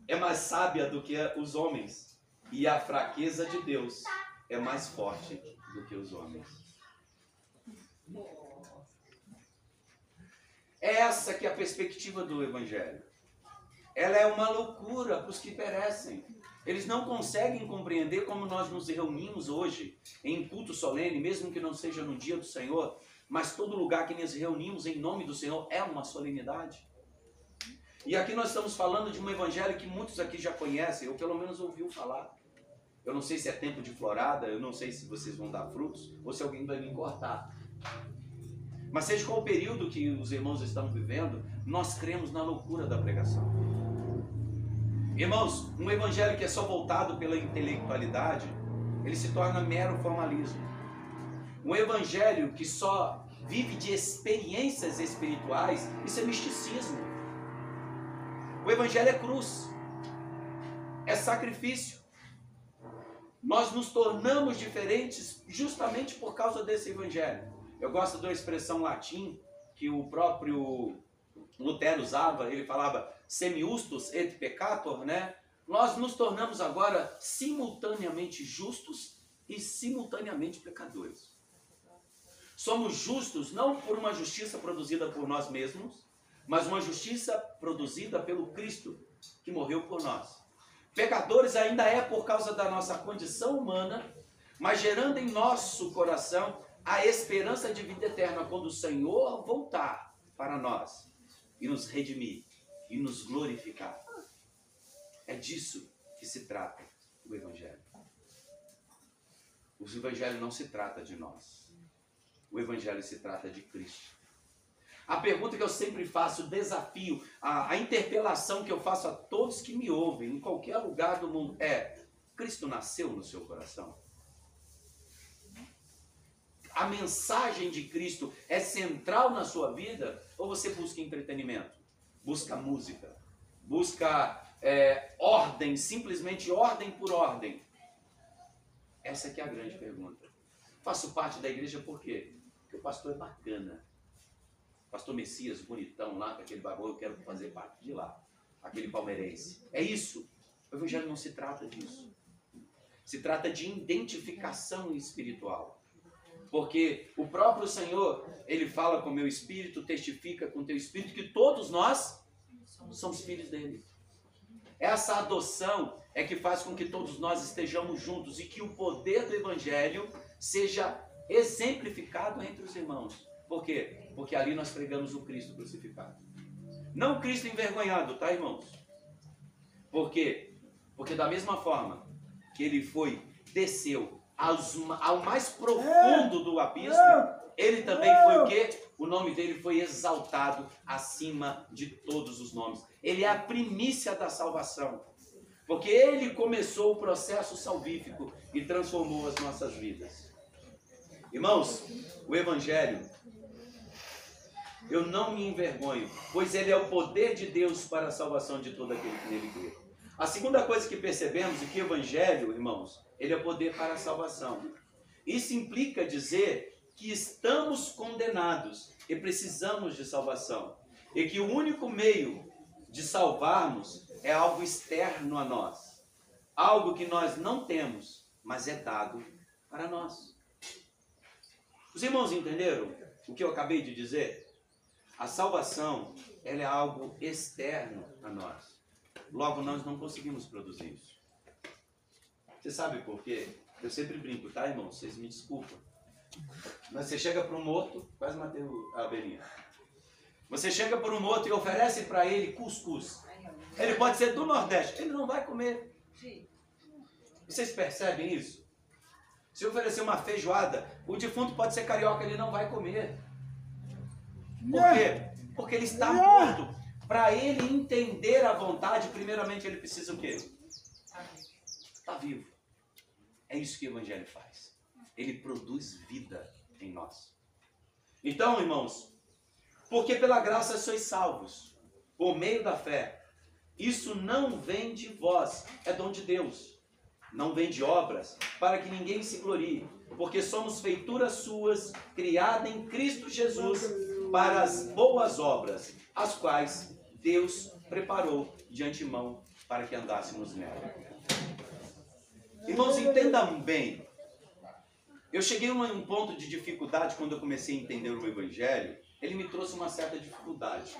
é mais sábia do que os homens, e a fraqueza de Deus é mais forte do que os homens. Essa que é a perspectiva do Evangelho. Ela é uma loucura para os que perecem. Eles não conseguem compreender como nós nos reunimos hoje em culto solene, mesmo que não seja no dia do Senhor, mas todo lugar que nos reunimos em nome do Senhor é uma solenidade. E aqui nós estamos falando de um evangelho que muitos aqui já conhecem, ou pelo menos ouviu falar. Eu não sei se é tempo de florada, eu não sei se vocês vão dar frutos, ou se alguém vai vir cortar. Mas seja qual o período que os irmãos estão vivendo, nós cremos na loucura da pregação. Irmãos, um evangelho que é só voltado pela intelectualidade, ele se torna mero formalismo. Um evangelho que só vive de experiências espirituais, isso é misticismo. O evangelho é cruz, é sacrifício. Nós nos tornamos diferentes justamente por causa desse evangelho. Eu gosto da expressão latim que o próprio Lutero usava, ele falava semiustus et peccator, né? Nós nos tornamos agora simultaneamente justos e simultaneamente pecadores. Somos justos não por uma justiça produzida por nós mesmos, mas uma justiça produzida pelo Cristo, que morreu por nós. Pecadores ainda é por causa da nossa condição humana, mas gerando em nosso coração a esperança de vida eterna, quando o Senhor voltar para nós e nos redimir e nos glorificar. É disso que se trata o Evangelho. O Evangelho não se trata de nós. O Evangelho se trata de Cristo. A pergunta que eu sempre faço, o desafio, a interpelação que eu faço a todos que me ouvem, em qualquer lugar do mundo, é: Cristo nasceu no seu coração? A mensagem de Cristo é central na sua vida? Ou você busca entretenimento? Busca música? Busca ordem, simplesmente ordem por ordem? Essa que é a grande pergunta. Faço parte da igreja por quê? Porque o pastor é bacana. Pastor Messias, bonitão lá, com aquele bagulho, eu quero fazer parte de lá. Aquele palmeirense. É isso. O evangelho não se trata disso. Se trata de identificação espiritual. Porque o próprio Senhor, ele fala com o meu espírito, testifica com o teu espírito, que todos nós somos filhos dele. Essa adoção é que faz com que todos nós estejamos juntos e que o poder do evangelho seja exemplificado entre os irmãos. Por quê? Porque ali nós pregamos o Cristo crucificado. Não o Cristo envergonhado, tá, irmãos? Por quê? Porque da mesma forma que ele desceu ao mais profundo do abismo, ele também foi o quê? O nome dele foi exaltado acima de todos os nomes. Ele é a primícia da salvação. Porque ele começou o processo salvífico e transformou as nossas vidas. Irmãos, o evangelho, eu não me envergonho, pois ele é o poder de Deus para a salvação de todo aquele que nele crê. A segunda coisa que percebemos é que o evangelho, irmãos, ele é poder para a salvação. Isso implica dizer que estamos condenados e precisamos de salvação. E que o único meio de salvarmos é algo externo a nós. Algo que nós não temos, mas é dado para nós. Os irmãos entenderam o que eu acabei de dizer? A salvação, ela é algo externo a nós. Logo, nós não conseguimos produzir isso. Você sabe por quê? Eu sempre brinco, tá, irmão? Vocês me desculpam. Mas você chega para um morto, quase matei a abelhinha. Você chega para um morto e oferece para ele cuscuz. Ele pode ser do Nordeste, ele não vai comer. Vocês percebem isso? Se oferecer uma feijoada, o defunto pode ser carioca, ele não vai comer. Por quê? Porque ele está morto. Para ele entender a vontade, primeiramente ele precisa o quê? Está vivo. É isso que o evangelho faz. Ele produz vida em nós. Então, irmãos, porque pela graça sois salvos, por meio da fé. Isso não vem de vós, é dom de Deus. Não vem de obras, para que ninguém se glorie. Porque somos feituras suas, criadas em Cristo Jesus, para as boas obras, as quais Deus preparou de antemão para que andássemos nela. Irmãos, entendam bem. Eu cheguei a um ponto de dificuldade quando eu comecei a entender o Evangelho. Ele me trouxe uma certa dificuldade.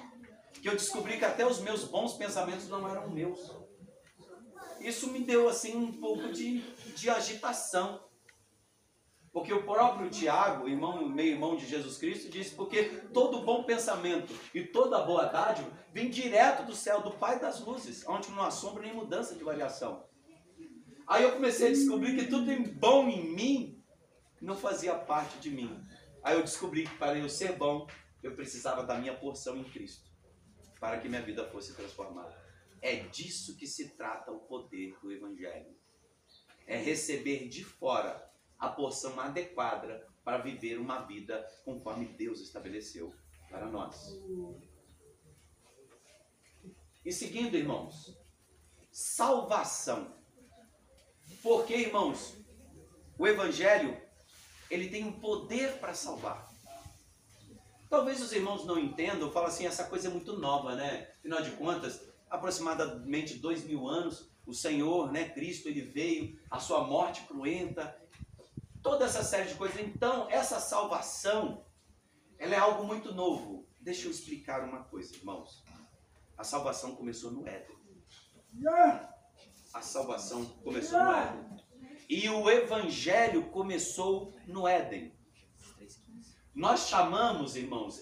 Que eu descobri que até os meus bons pensamentos não eram meus. Isso me deu assim um pouco de agitação. Porque o próprio Tiago, meio-irmão de Jesus Cristo, disse, porque todo bom pensamento e toda boa dádiva vem direto do céu, do Pai das luzes, onde não há sombra nem mudança de variação. Aí eu comecei a descobrir que tudo bom em mim não fazia parte de mim. Aí eu descobri que para eu ser bom, eu precisava da minha porção em Cristo, para que minha vida fosse transformada. É disso que se trata o poder do Evangelho. É receber de fora a porção adequada para viver uma vida conforme Deus estabeleceu para nós. E seguindo, irmãos, salvação. Porque, irmãos, o Evangelho, ele tem um poder para salvar. Talvez os irmãos não entendam, falam assim, essa coisa é muito nova, né? Afinal de contas, aproximadamente 2000 anos, o Senhor, né, Cristo, ele veio, a sua morte cruenta, toda essa série de coisas. Então, essa salvação, ela é algo muito novo. Deixa eu explicar uma coisa, irmãos. A salvação começou no Éden. A salvação começou no Éden. E o Evangelho começou no Éden. Nós chamamos, irmãos,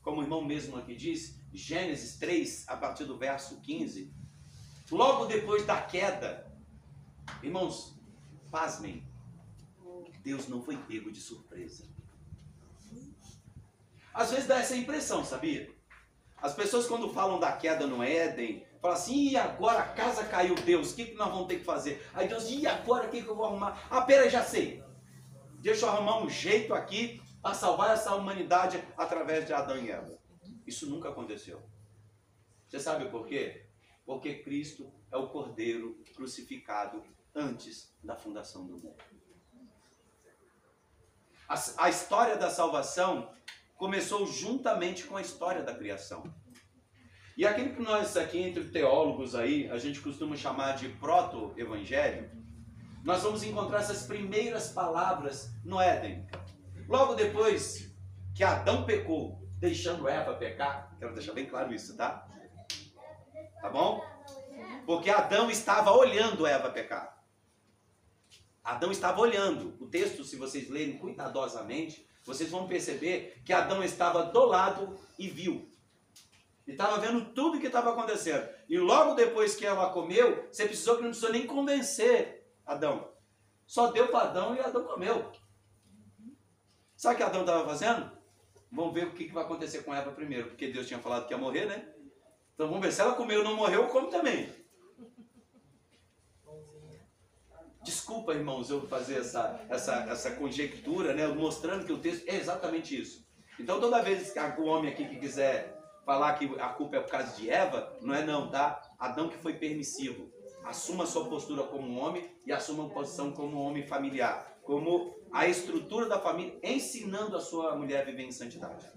como o irmão mesmo aqui diz, Gênesis 3, a partir do verso 15, logo depois da queda, irmãos, pasmem, Deus não foi pego de surpresa. Às vezes dá essa impressão, sabia? As pessoas quando falam da queda no Éden, falam assim, e agora a casa caiu, Deus, o que nós vamos ter que fazer? Aí Deus, e agora o que eu vou arrumar? Ah, peraí, já sei. Deixa eu arrumar um jeito aqui para salvar essa humanidade através de Adão e Eva. Isso nunca aconteceu. Você sabe por quê? Porque Cristo é o Cordeiro crucificado antes da fundação do mundo. A história da salvação começou juntamente com a história da criação. E aquilo que nós aqui, entre teólogos aí, a gente costuma chamar de proto-evangelho, nós vamos encontrar essas primeiras palavras no Éden. Logo depois que Adão pecou, deixando Eva pecar, quero deixar bem claro isso, tá? Tá bom? Porque Adão estava olhando Eva pecar. Adão estava olhando. O texto, se vocês lerem cuidadosamente, vocês vão perceber que Adão estava do lado e viu. Ele estava vendo tudo o que estava acontecendo. E logo depois que ela comeu, você precisou que não precisou nem convencer Adão. Só deu para Adão e Adão comeu. Sabe o que Adão estava fazendo? Vamos ver o que vai acontecer com Eva primeiro. Porque Deus tinha falado que ia morrer, né? Então vamos ver. Se ela comeu e não morreu, eu como também. Desculpa, irmãos, eu fazer essa conjectura, né? Mostrando que o texto é exatamente isso. Então toda vez que o homem aqui que quiser falar que a culpa é por causa de Eva, não é não, tá? Adão que foi permissivo. Assuma a sua postura como um homem e assuma a posição como um homem familiar. Como a estrutura da família, ensinando a sua mulher a viver em santidade.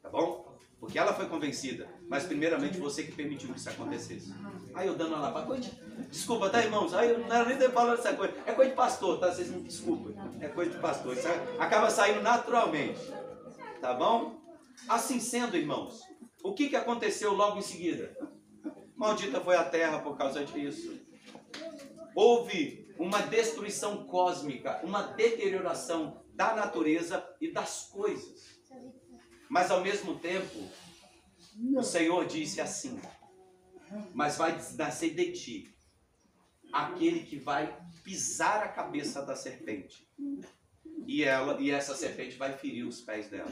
Tá bom? Porque ela foi convencida, mas primeiramente você que permitiu que isso acontecesse. Aí eu dando ela para coisa. Desculpa, tá, irmãos? Aí eu não era nem falando essa coisa. É coisa de pastor, tá? Vocês me desculpem. É coisa de pastor. Isso acaba saindo naturalmente. Tá bom? Assim sendo, irmãos, o que aconteceu logo em seguida? Maldita foi a terra por causa disso. Houve uma destruição cósmica, uma deterioração da natureza e das coisas. Mas ao mesmo tempo, o Senhor disse assim, mas vai nascer de ti aquele que vai pisar a cabeça da serpente. E essa serpente vai ferir os pés dela.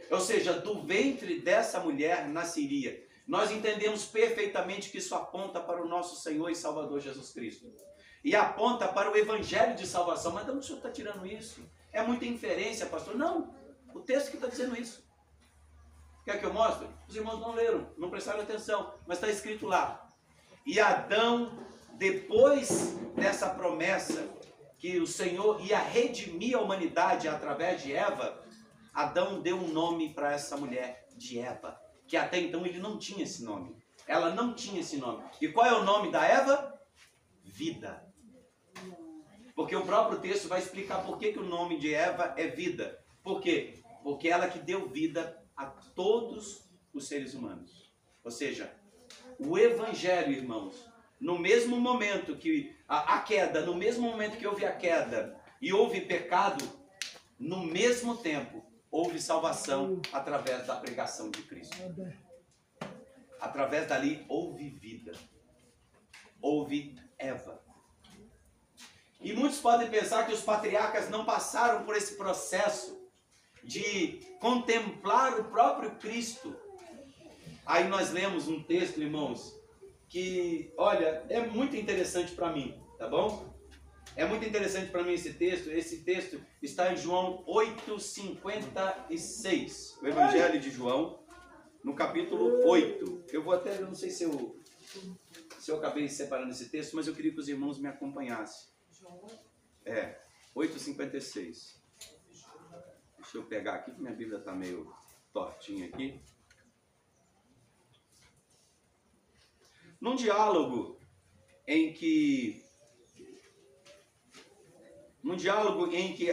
Ou seja, do ventre dessa mulher nasceria. Nós entendemos perfeitamente que isso aponta para o nosso Senhor e Salvador Jesus Cristo. E aponta para o Evangelho de salvação. Mas de onde o senhor está tirando isso? É muita inferência, pastor? Não, o texto que está dizendo isso. Quer que eu mostre? Os irmãos não leram, não prestaram atenção, mas está escrito lá. E Adão, depois dessa promessa que o Senhor ia redimir a humanidade através de Eva, Adão deu um nome para essa mulher de Eva, que até então ele não tinha esse nome. Ela não tinha esse nome. E qual é o nome da Eva? Vida. Porque o próprio texto vai explicar por que o nome de Eva é vida. Por quê? Porque ela que deu vida a todos os seres humanos. Ou seja, o Evangelho, irmãos, no mesmo momento que a queda, no mesmo momento que houve a queda e houve pecado, no mesmo tempo houve salvação através da pregação de Cristo. Através dali houve vida, houve Eva. E muitos podem pensar que os patriarcas não passaram por esse processo de contemplar o próprio Cristo. Aí nós lemos um texto, irmãos, que, olha, é muito interessante para mim, tá bom? É muito interessante para mim esse texto. Esse texto está em João 8,56. O Evangelho de João, no capítulo 8. Eu não sei se eu acabei separando esse texto, mas eu queria que os irmãos me acompanhassem. 8,56. Deixa eu pegar aqui, que minha Bíblia está meio tortinha aqui. Num diálogo em que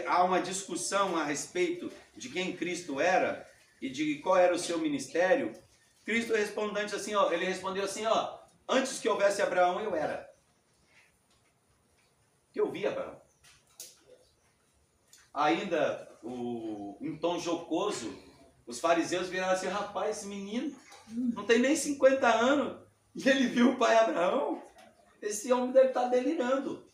há uma discussão a respeito de quem Cristo era e de qual era o seu ministério, Cristo ele respondeu assim, ó, antes que houvesse Abraão, eu era. Que eu vi Abraão. Ainda, em tom jocoso, os fariseus viraram assim, rapaz, esse menino não tem nem 50 anos e ele viu o pai Abraão. Esse homem deve estar delirando.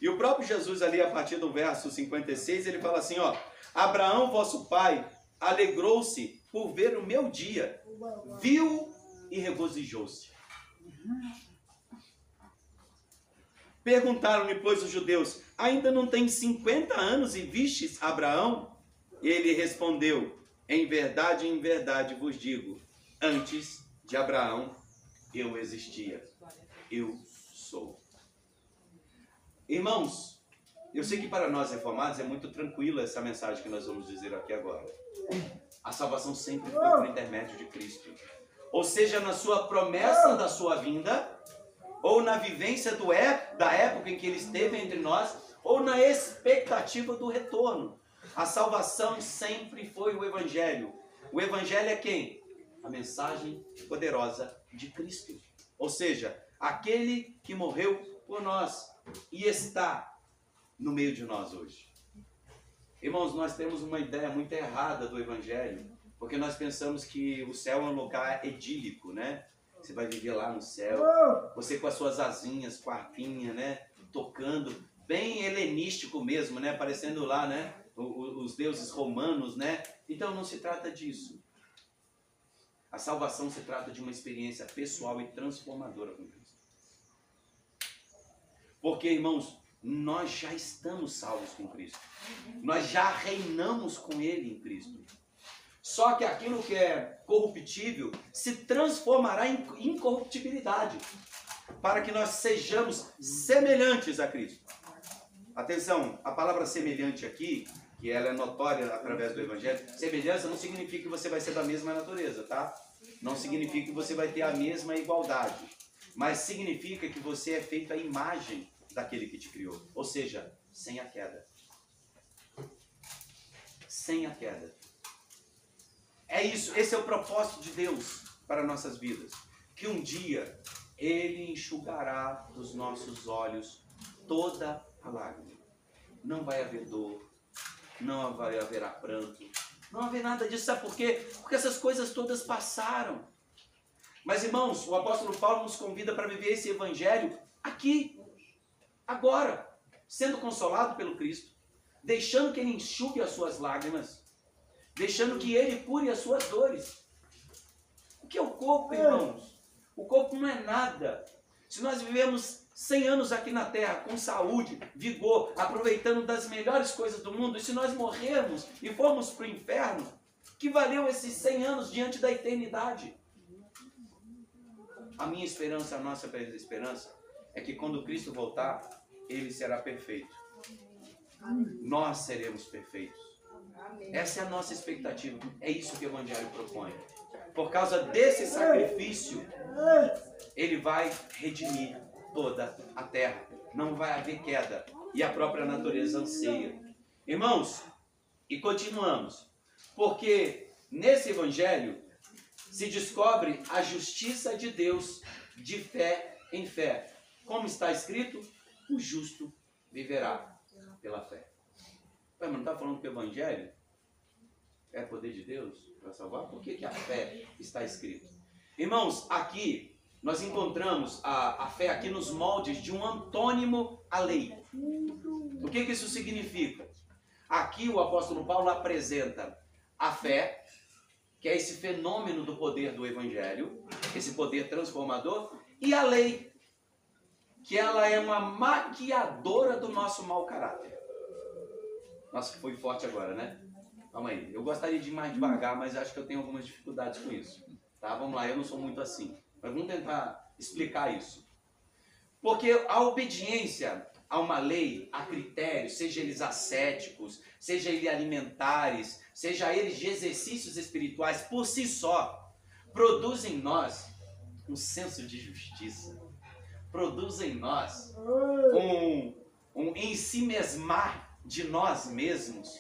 E o próprio Jesus ali, a partir do verso 56, ele fala assim, ó, Abraão, vosso pai, alegrou-se por ver o meu dia, viu e regozijou-se. Perguntaram-lhe, pois, os judeus, ainda não tem 50 anos e vistes Abraão? Ele respondeu, em verdade vos digo, antes de Abraão eu existia, eu sou. Irmãos, eu sei que para nós reformados é muito tranquila essa mensagem que nós vamos dizer aqui agora. A salvação sempre foi por intermédio de Cristo. Ou seja, na sua promessa da sua vinda, ou na vivência da época em que ele esteve entre nós, ou na expectativa do retorno. A salvação sempre foi o Evangelho. O Evangelho é quem? A mensagem poderosa de Cristo. Ou seja, aquele que morreu por nós e está no meio de nós hoje. Irmãos, nós temos uma ideia muito errada do Evangelho, porque nós pensamos que o céu é um lugar idílico, né? Você vai viver lá no céu, você com as suas asinhas, com a harpinha, né? Tocando, bem helenístico mesmo, né? Parecendo lá, né? Os deuses romanos, né? Então não se trata disso. A salvação se trata de uma experiência pessoal e transformadora com Cristo. Porque, irmãos, nós já estamos salvos com Cristo. Nós já reinamos com Ele em Cristo. Só que aquilo que é corruptível se transformará em incorruptibilidade, para que nós sejamos semelhantes a Cristo. Atenção, a palavra semelhante aqui, que ela é notória através do Evangelho, semelhança não significa que você vai ser da mesma natureza, tá? Não significa que você vai ter a mesma igualdade, mas significa que você é feito à imagem daquele que te criou, ou seja, sem a queda. Sem a queda. É isso, esse é o propósito de Deus para nossas vidas. Que um dia Ele enxugará dos nossos olhos toda a lágrima. Não vai haver dor, não vai haver pranto, não vai haver nada disso. Sabe por quê? Porque essas coisas todas passaram. Mas, irmãos, o apóstolo Paulo nos convida para viver esse evangelho aqui, agora, sendo consolado pelo Cristo, deixando que Ele enxugue as suas lágrimas, deixando que Ele cure as suas dores. O que é o corpo, irmãos? O corpo não é nada. Se nós vivemos 100 anos aqui na terra, com saúde, vigor, aproveitando das melhores coisas do mundo, e se nós morrermos e formos para o inferno, que valeu esses 100 anos diante da eternidade? A minha esperança, a nossa esperança, é que quando Cristo voltar, Ele será perfeito. Nós seremos perfeitos. Essa é a nossa expectativa. É isso que o Evangelho propõe. Por causa desse sacrifício, Ele vai redimir toda a terra. Não vai haver queda. E a própria natureza anseia. Irmãos, e continuamos. Porque nesse Evangelho se descobre a justiça de Deus de fé em fé. Como está escrito, o justo viverá pela fé. Ué, mas não está falando que o Evangelho é poder de Deus para salvar? Por que a fé está escrito? Irmãos, aqui nós encontramos a fé aqui nos moldes de um antônimo à lei. O que isso significa? Aqui o apóstolo Paulo apresenta a fé, que é esse fenômeno do poder do Evangelho, esse poder transformador, e a lei, que ela é uma maquiadora do nosso mau caráter. Nossa, foi forte agora, né? Calma aí, eu gostaria de ir mais devagar, mas acho que eu tenho algumas dificuldades com isso. Tá? Vamos lá, eu não sou muito assim. Mas vamos tentar explicar isso. Porque a obediência a uma lei, a critérios, seja eles ascéticos, seja eles alimentares, seja eles de exercícios espirituais, por si só, produz em nós um senso de justiça. Produz em nós um ensimesmar de nós mesmos.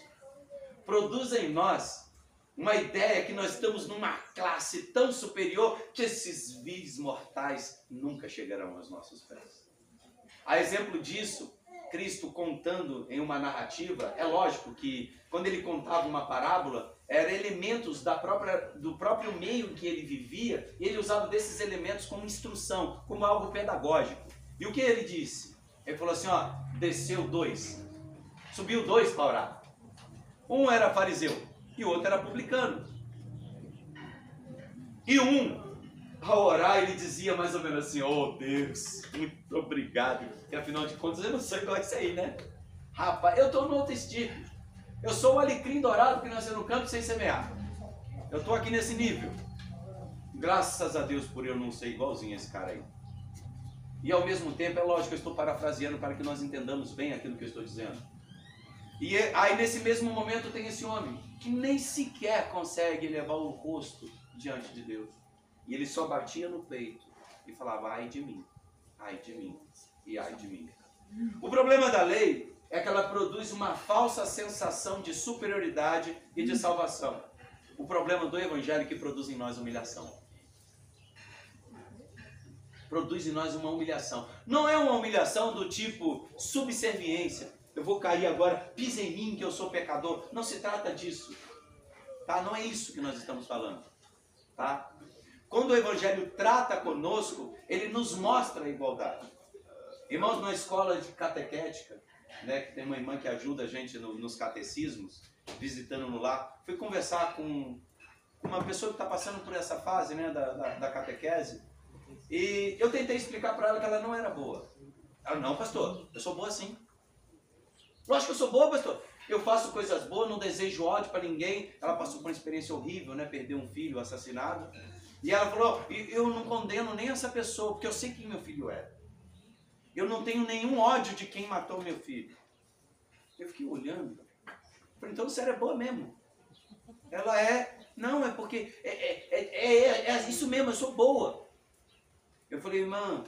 Produz em nós uma ideia que nós estamos numa classe tão superior que essesvis mortais nunca chegarão aos nossos pés. A exemplo disso, Cristo contando em uma narrativa, é lógico que quando ele contava uma parábola, eram elementos do próprio meio em que ele vivia, e ele usava desses elementos como instrução, como algo pedagógico. E o que ele disse? Ele falou assim, ó, desceu 2, subiu 2 para orar. Um era fariseu e o outro era publicano. E ao orar, ele dizia mais ou menos assim, oh Deus, muito obrigado. E afinal de contas, eu não sou igual a isso aí, né? Rapaz, eu estou no outro estilo. Eu sou o alecrim dourado que nasceu no campo sem semear. Eu estou aqui nesse nível. Graças a Deus por eu não ser igualzinho a esse cara aí. E ao mesmo tempo, é lógico, eu estou parafraseando para que nós entendamos bem aquilo que eu estou dizendo. E aí nesse mesmo momento tem esse homem que nem sequer consegue levar o rosto diante de Deus. E ele só batia no peito e falava, ai de mim e ai de mim. O problema da lei é que ela produz uma falsa sensação de superioridade e de salvação. O problema do Evangelho é que produz em nós humilhação. Produz em nós uma humilhação. Não é uma humilhação do tipo subserviência. Eu vou cair agora, pisa em mim que eu sou pecador. Não se trata disso. Tá? Não é isso que nós estamos falando. Tá? Quando o Evangelho trata conosco, ele nos mostra a igualdade. Irmãos, na escola de catequética, né, que tem uma irmã que ajuda a gente nos catecismos, visitando no lar, fui conversar com uma pessoa que está passando por essa fase, né, da catequese, e eu tentei explicar para ela que ela não era boa. Ela, não, pastor, eu sou boa sim. Lógico que eu sou boa, pastor. Eu faço coisas boas, não desejo ódio para ninguém. Ela passou por uma experiência horrível, né, perdeu um filho assassinado. E ela falou, eu não condeno nem essa pessoa, porque eu sei quem meu filho é. Eu não tenho nenhum ódio de quem matou meu filho. Eu fiquei olhando. Falei, então você era boa mesmo. Ela é, não, é porque, é isso mesmo, eu sou boa. Eu falei, irmã,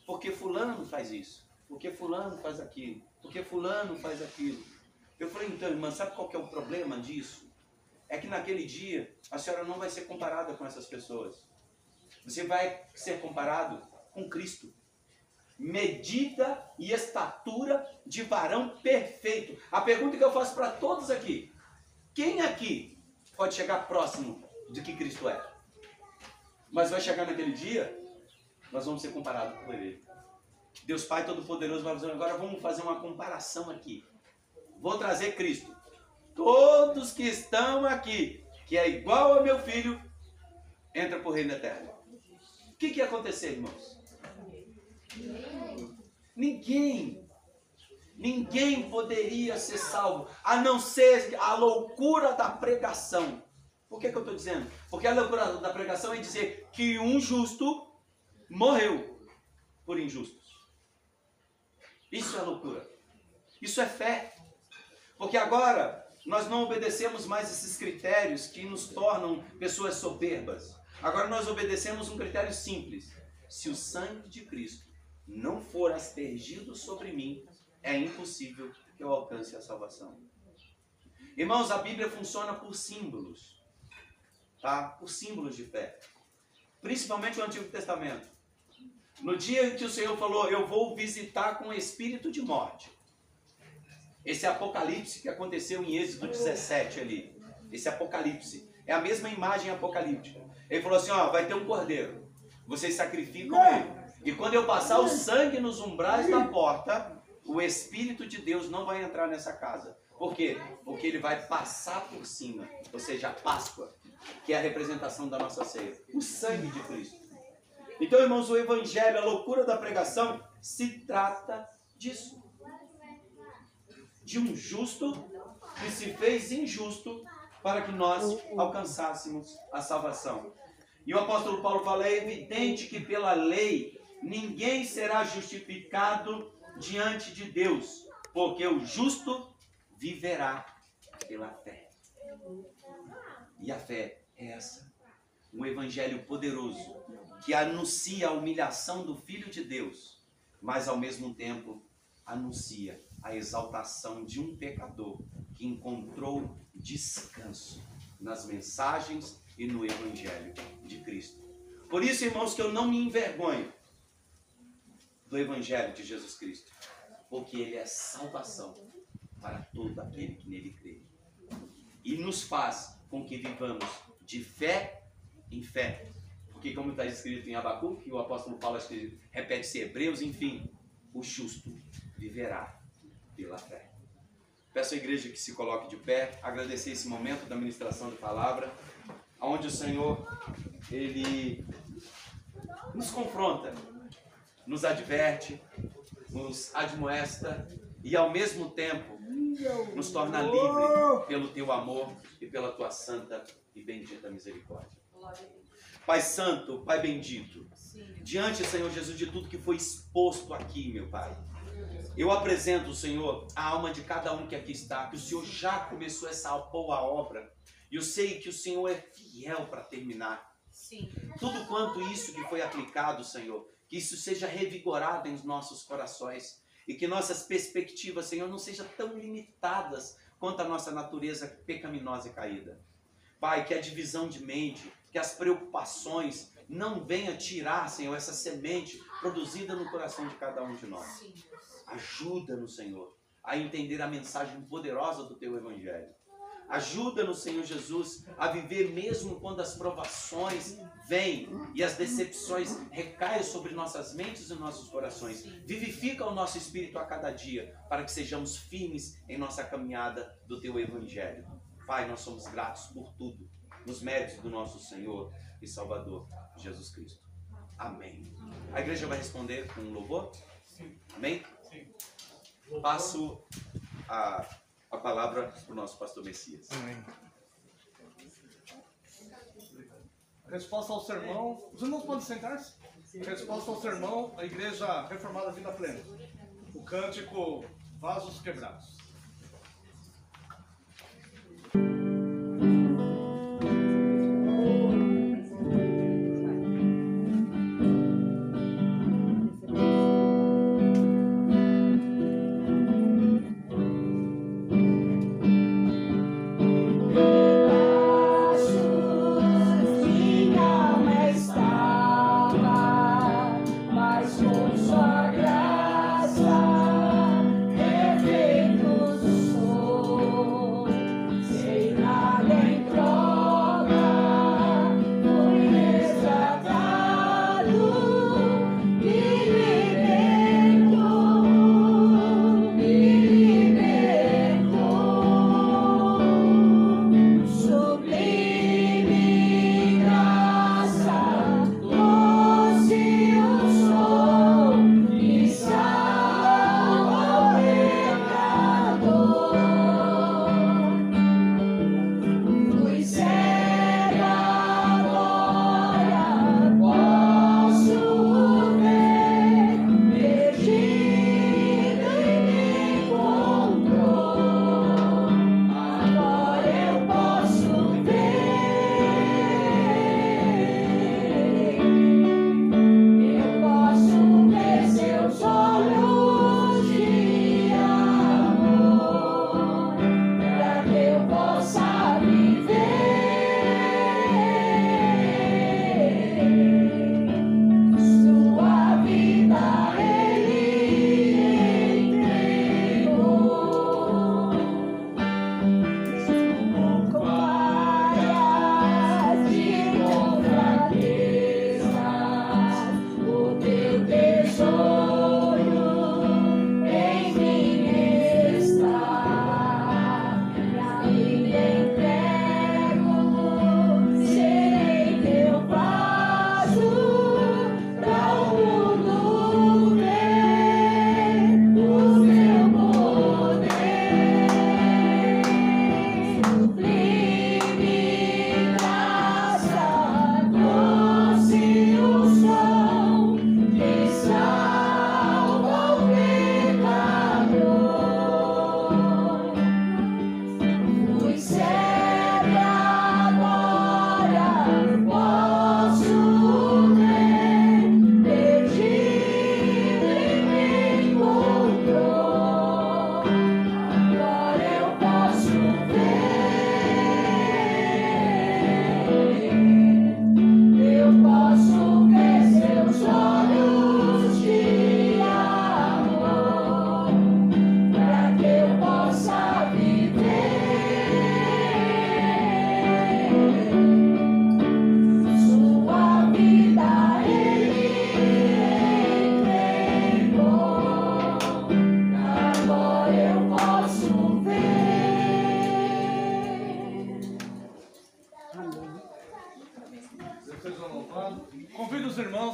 porque fulano faz isso, porque fulano faz aquilo, porque fulano faz aquilo. Eu falei, então, irmã, sabe qual que é o problema disso? É que naquele dia a senhora não vai ser comparada com essas pessoas. Você vai ser comparado com Cristo. Medida e estatura de varão perfeito. A pergunta que eu faço para todos aqui: quem aqui pode chegar próximo do que Cristo é? Mas vai chegar naquele dia, nós vamos ser comparados com Ele. Deus Pai Todo-Poderoso vai dizer, agora vamos fazer uma comparação aqui. Vou trazer Cristo. Todos que estão aqui, que é igual ao meu filho, entra para o reino eterno. O que ia acontecer, irmãos? Ninguém poderia ser salvo, a não ser a loucura da pregação. Por que eu estou dizendo? Porque a loucura da pregação é dizer que um justo morreu por injustos. Isso é loucura. Isso é fé. Porque agora nós não obedecemos mais esses critérios que nos tornam pessoas soberbas. Agora nós obedecemos um critério simples. Se o sangue de Cristo não for aspergido sobre mim, é impossível que eu alcance a salvação. Irmãos, a Bíblia funciona por símbolos. Tá? Por símbolos de fé. Principalmente o Antigo Testamento. No dia que o Senhor falou, eu vou visitar com espírito de morte. Esse apocalipse que aconteceu em Êxodo 17 ali. Esse apocalipse. É a mesma imagem apocalíptica. Ele falou assim, ó, vai ter um cordeiro. Vocês sacrificam ele. E quando eu passar o sangue nos umbrais da porta, o Espírito de Deus não vai entrar nessa casa. Por quê? Porque ele vai passar por cima. Ou seja, a Páscoa, que é a representação da nossa ceia. O sangue de Cristo. Então, irmãos, o Evangelho, a loucura da pregação, se trata disso. De um justo que se fez injusto para que nós alcançássemos a salvação. E o apóstolo Paulo fala, é evidente que pela lei ninguém será justificado diante de Deus, porque o justo viverá pela fé. E a fé é essa, um evangelho poderoso, que anuncia a humilhação do Filho de Deus, mas ao mesmo tempo anuncia a exaltação de um pecador que encontrou descanso nas mensagens e no evangelho de Cristo. Por isso, irmãos, que eu não me envergonho do evangelho de Jesus Cristo, porque ele é salvação para todo aquele que nele crê. E nos faz com que vivamos de fé em fé. Porque como está escrito em Abacuque, o apóstolo Paulo repete-se em Hebreus, enfim, o justo viverá pela fé. Peço à igreja que se coloque de pé, agradecer esse momento da ministração da palavra, onde o Senhor, ele nos confronta, nos adverte, nos admoesta e ao mesmo tempo nos torna livre pelo teu amor e pela tua santa e bendita misericórdia. Pai Santo, Pai bendito, diante, Senhor Jesus, de tudo que foi exposto aqui, meu Pai, eu apresento, Senhor, a alma de cada um que aqui está, que o Senhor já começou essa boa obra, e eu sei que o Senhor é fiel para terminar. Sim. Tudo quanto isso que foi aplicado, Senhor, que isso seja revigorado em nossos corações, e que nossas perspectivas, Senhor, não sejam tão limitadas quanto a nossa natureza pecaminosa e caída. Pai, que a divisão de mente, que as preocupações não venham tirar, Senhor, essa semente produzida no coração de cada um de nós. Sim. Ajuda-nos, Senhor, a entender a mensagem poderosa do Teu Evangelho. Ajuda-nos, Senhor Jesus, a viver mesmo quando as provações vêm e as decepções recaem sobre nossas mentes e nossos corações. Vivifica o nosso espírito a cada dia, para que sejamos firmes em nossa caminhada do Teu Evangelho. Pai, nós somos gratos por tudo, nos méritos do nosso Senhor e Salvador, Jesus Cristo. Amém. A igreja vai responder com um louvor? Amém? Passo a palavra para o nosso pastor Messias. Amém. Resposta ao sermão. Os irmãos podem sentar-se? Resposta ao sermão, a Igreja Reformada Vida Plena. O cântico Vasos Quebrados. Mas com sua graça, refeito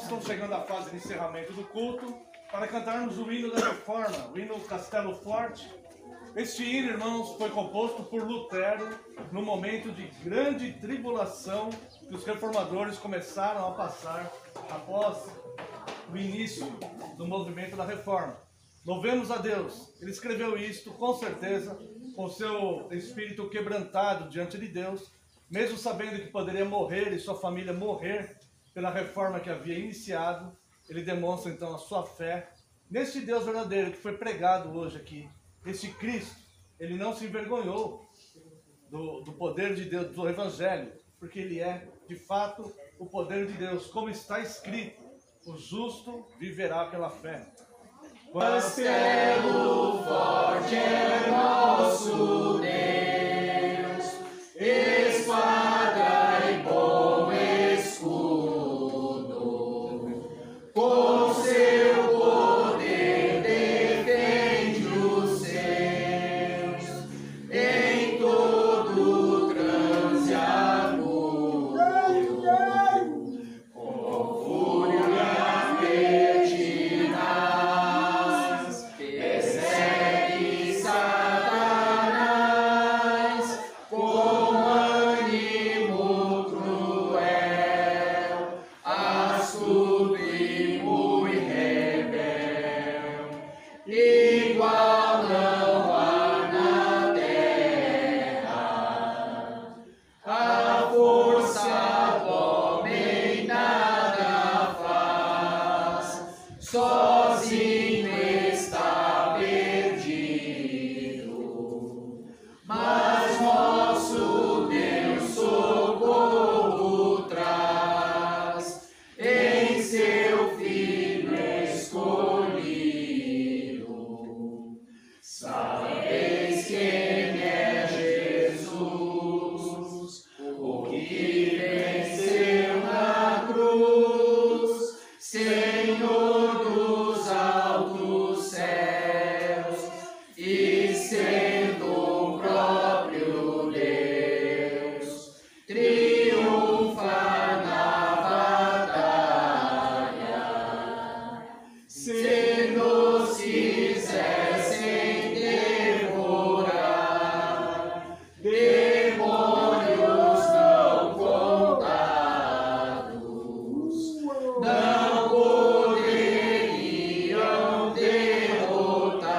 estamos chegando à fase de encerramento do culto para cantarmos o hino da Reforma, o hino Castelo Forte. Este hino, irmãos, foi composto por Lutero no momento de grande tribulação que os reformadores começaram a passar após o início do movimento da Reforma. Louvemos a Deus. Ele escreveu isto, com certeza, com seu espírito quebrantado diante de Deus, mesmo sabendo que poderia morrer e sua família morrer pela reforma que havia iniciado. Ele demonstra então a sua fé neste Deus verdadeiro que foi pregado hoje aqui. Este Cristo, ele não se envergonhou do poder de Deus, do Evangelho, porque ele é, de fato, o poder de Deus, como está escrito: o justo viverá pela fé. Castelo forte é nosso Deus, espada e bom escudo, com seu poder defende os seus, em todo transe agudo, com fúria pertinaz, persegue Satanás, com ânimo cruel, astuto e muito rebel, igual não há na terra. A força do homem nada faz, sozinho está perdido. Mas nosso Deus socorro traz em seu Filho escolhido. Sabeis quem é Jesus, o que venceu na cruz, Senhor dos altos céus, e sendo o próprio Deus, triunfa na batalha. Se nos quisessem devorar, demônios não contados, não poderiam derrotar,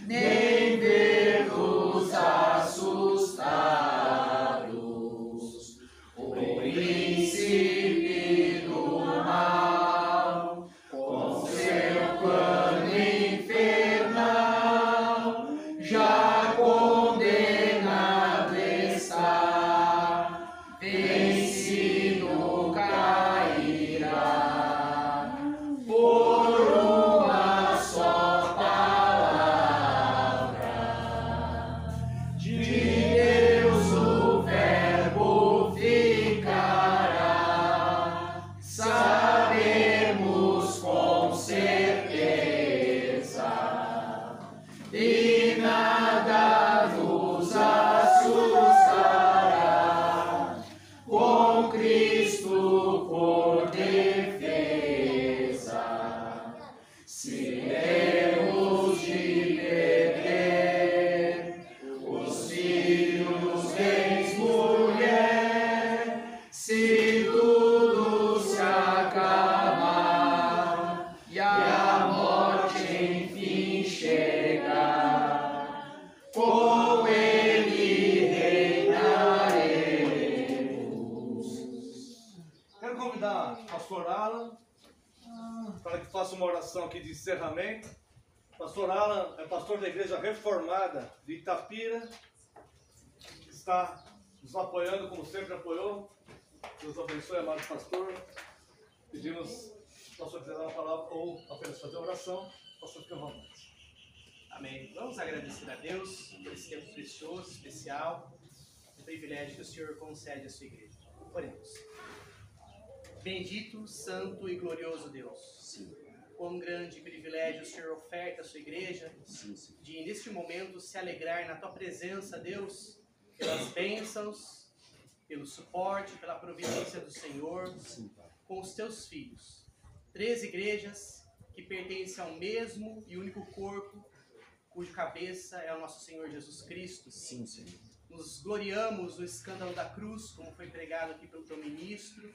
nem ver-nos assustados. O príncipe do mal, com seu plano infernal, já condenado está, vencido cairá, por uma só palavra de Deus o Verbo ficará. Sabemos com certeza, e nada nos assustará, com Cristo por defesa. Se temos de perder os filhos, bens, mulher, se tudo se acabar e a morte enfim chegar, com ele reinaremos. Quero convidar o pastor Alan para que faça uma oração aqui de encerramento. Pastor Alan é pastor da Igreja Reformada de Itapira, que está nos apoiando como sempre apoiou. Deus abençoe, amado pastor. Pedimos, se o pastor quiser dar uma palavra ou apenas fazer uma oração, o pastor fica à vontade. Amém. Vamos agradecer a Deus por esse tempo precioso, especial, o privilégio que o Senhor concede à sua igreja. Oremos. Bendito, santo e glorioso Deus. Sim. Quão grande privilégio o Senhor oferta à sua igreja de, neste momento, se alegrar na tua presença, Deus, pelas bênçãos, pelo suporte, pela providência do Senhor. com os teus filhos. 3 igrejas que pertencem ao mesmo e único corpo, cuja cabeça é o nosso Senhor Jesus Cristo. Sim, Senhor. Nos gloriamos no escândalo da cruz, como foi pregado aqui pelo teu ministro.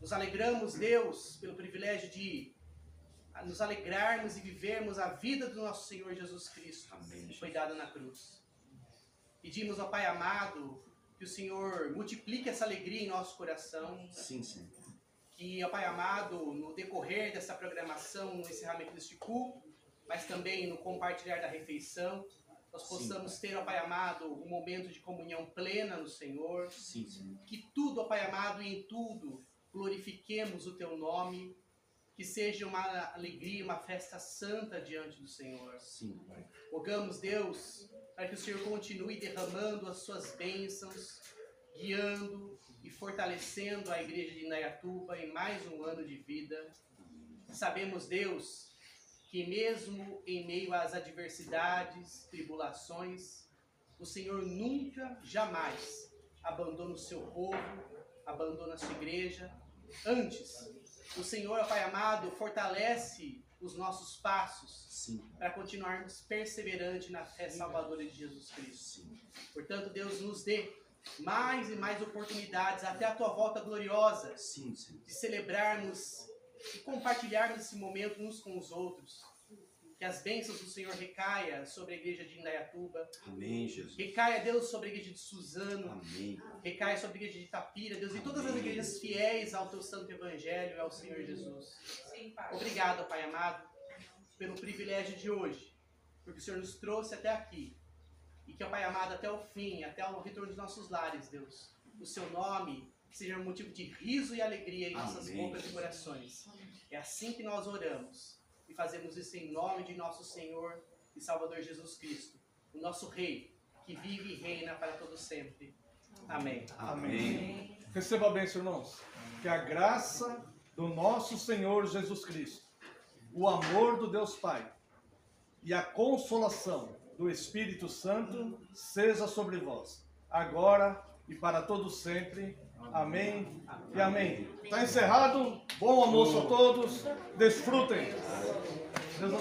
Nos alegramos, Deus, pelo privilégio de nos alegrarmos e vivermos a vida do nosso Senhor Jesus Cristo, Amém, que foi dada na cruz. Pedimos ao Pai amado que o Senhor multiplique essa alegria em nosso coração. Sim, Senhor. Que, ó Pai amado, no decorrer dessa programação, no encerramento deste culto, mas também no compartilhar da refeição, nós possamos ter, ó Pai amado, um momento de comunhão plena no Senhor. Sim, Senhor. Que tudo, ó Pai amado, e em tudo glorifiquemos o Teu nome. Que seja uma alegria, uma festa santa diante do Senhor. Sim, Pai. Rogamos, Deus, para que o Senhor continue derramando as suas bênçãos, guiando e fortalecendo a igreja de Indaiatuba em mais um ano de vida. Sabemos, Deus, que mesmo em meio às adversidades, tribulações, o Senhor nunca, jamais abandona o seu povo, abandona a sua igreja. Antes, o Senhor, Pai amado, fortalece os nossos passos. Sim. Para continuarmos perseverantes na fé salvadora de Jesus Cristo. Sim. Portanto, Deus nos dê mais e mais oportunidades até a Tua volta gloriosa Sim, Senhor. de celebrarmos e compartilharmos esse momento uns com os outros. Que as bênçãos do Senhor recaia sobre a igreja de Indaiatuba. Amém, Jesus. Recaia, Deus, sobre a igreja de Suzano. Amém. Recaia sobre a igreja de Itapira, Deus, e todas as Amém. igrejas fiéis ao Teu santo evangelho e ao Senhor Jesus. Sim, Pai. Obrigado, Pai amado, pelo privilégio de hoje, porque o Senhor nos trouxe até aqui. E que, ó Pai amado, até o fim, até o retorno dos nossos lares, Deus, o Seu nome seja um motivo de riso e alegria em nossas Amém. bocas e corações. É assim que nós oramos. E fazemos isso em nome de nosso Senhor e Salvador Jesus Cristo, o nosso Rei, que vive e reina para todo sempre. Amém. Amém. Receba a bênção, irmãos. Que a graça do nosso Senhor Jesus Cristo, o amor do Deus Pai e a consolação do Espírito Santo seja sobre vós, agora e para todo sempre. Amém e amém. Está encerrado. Bom almoço a todos. Desfrutem.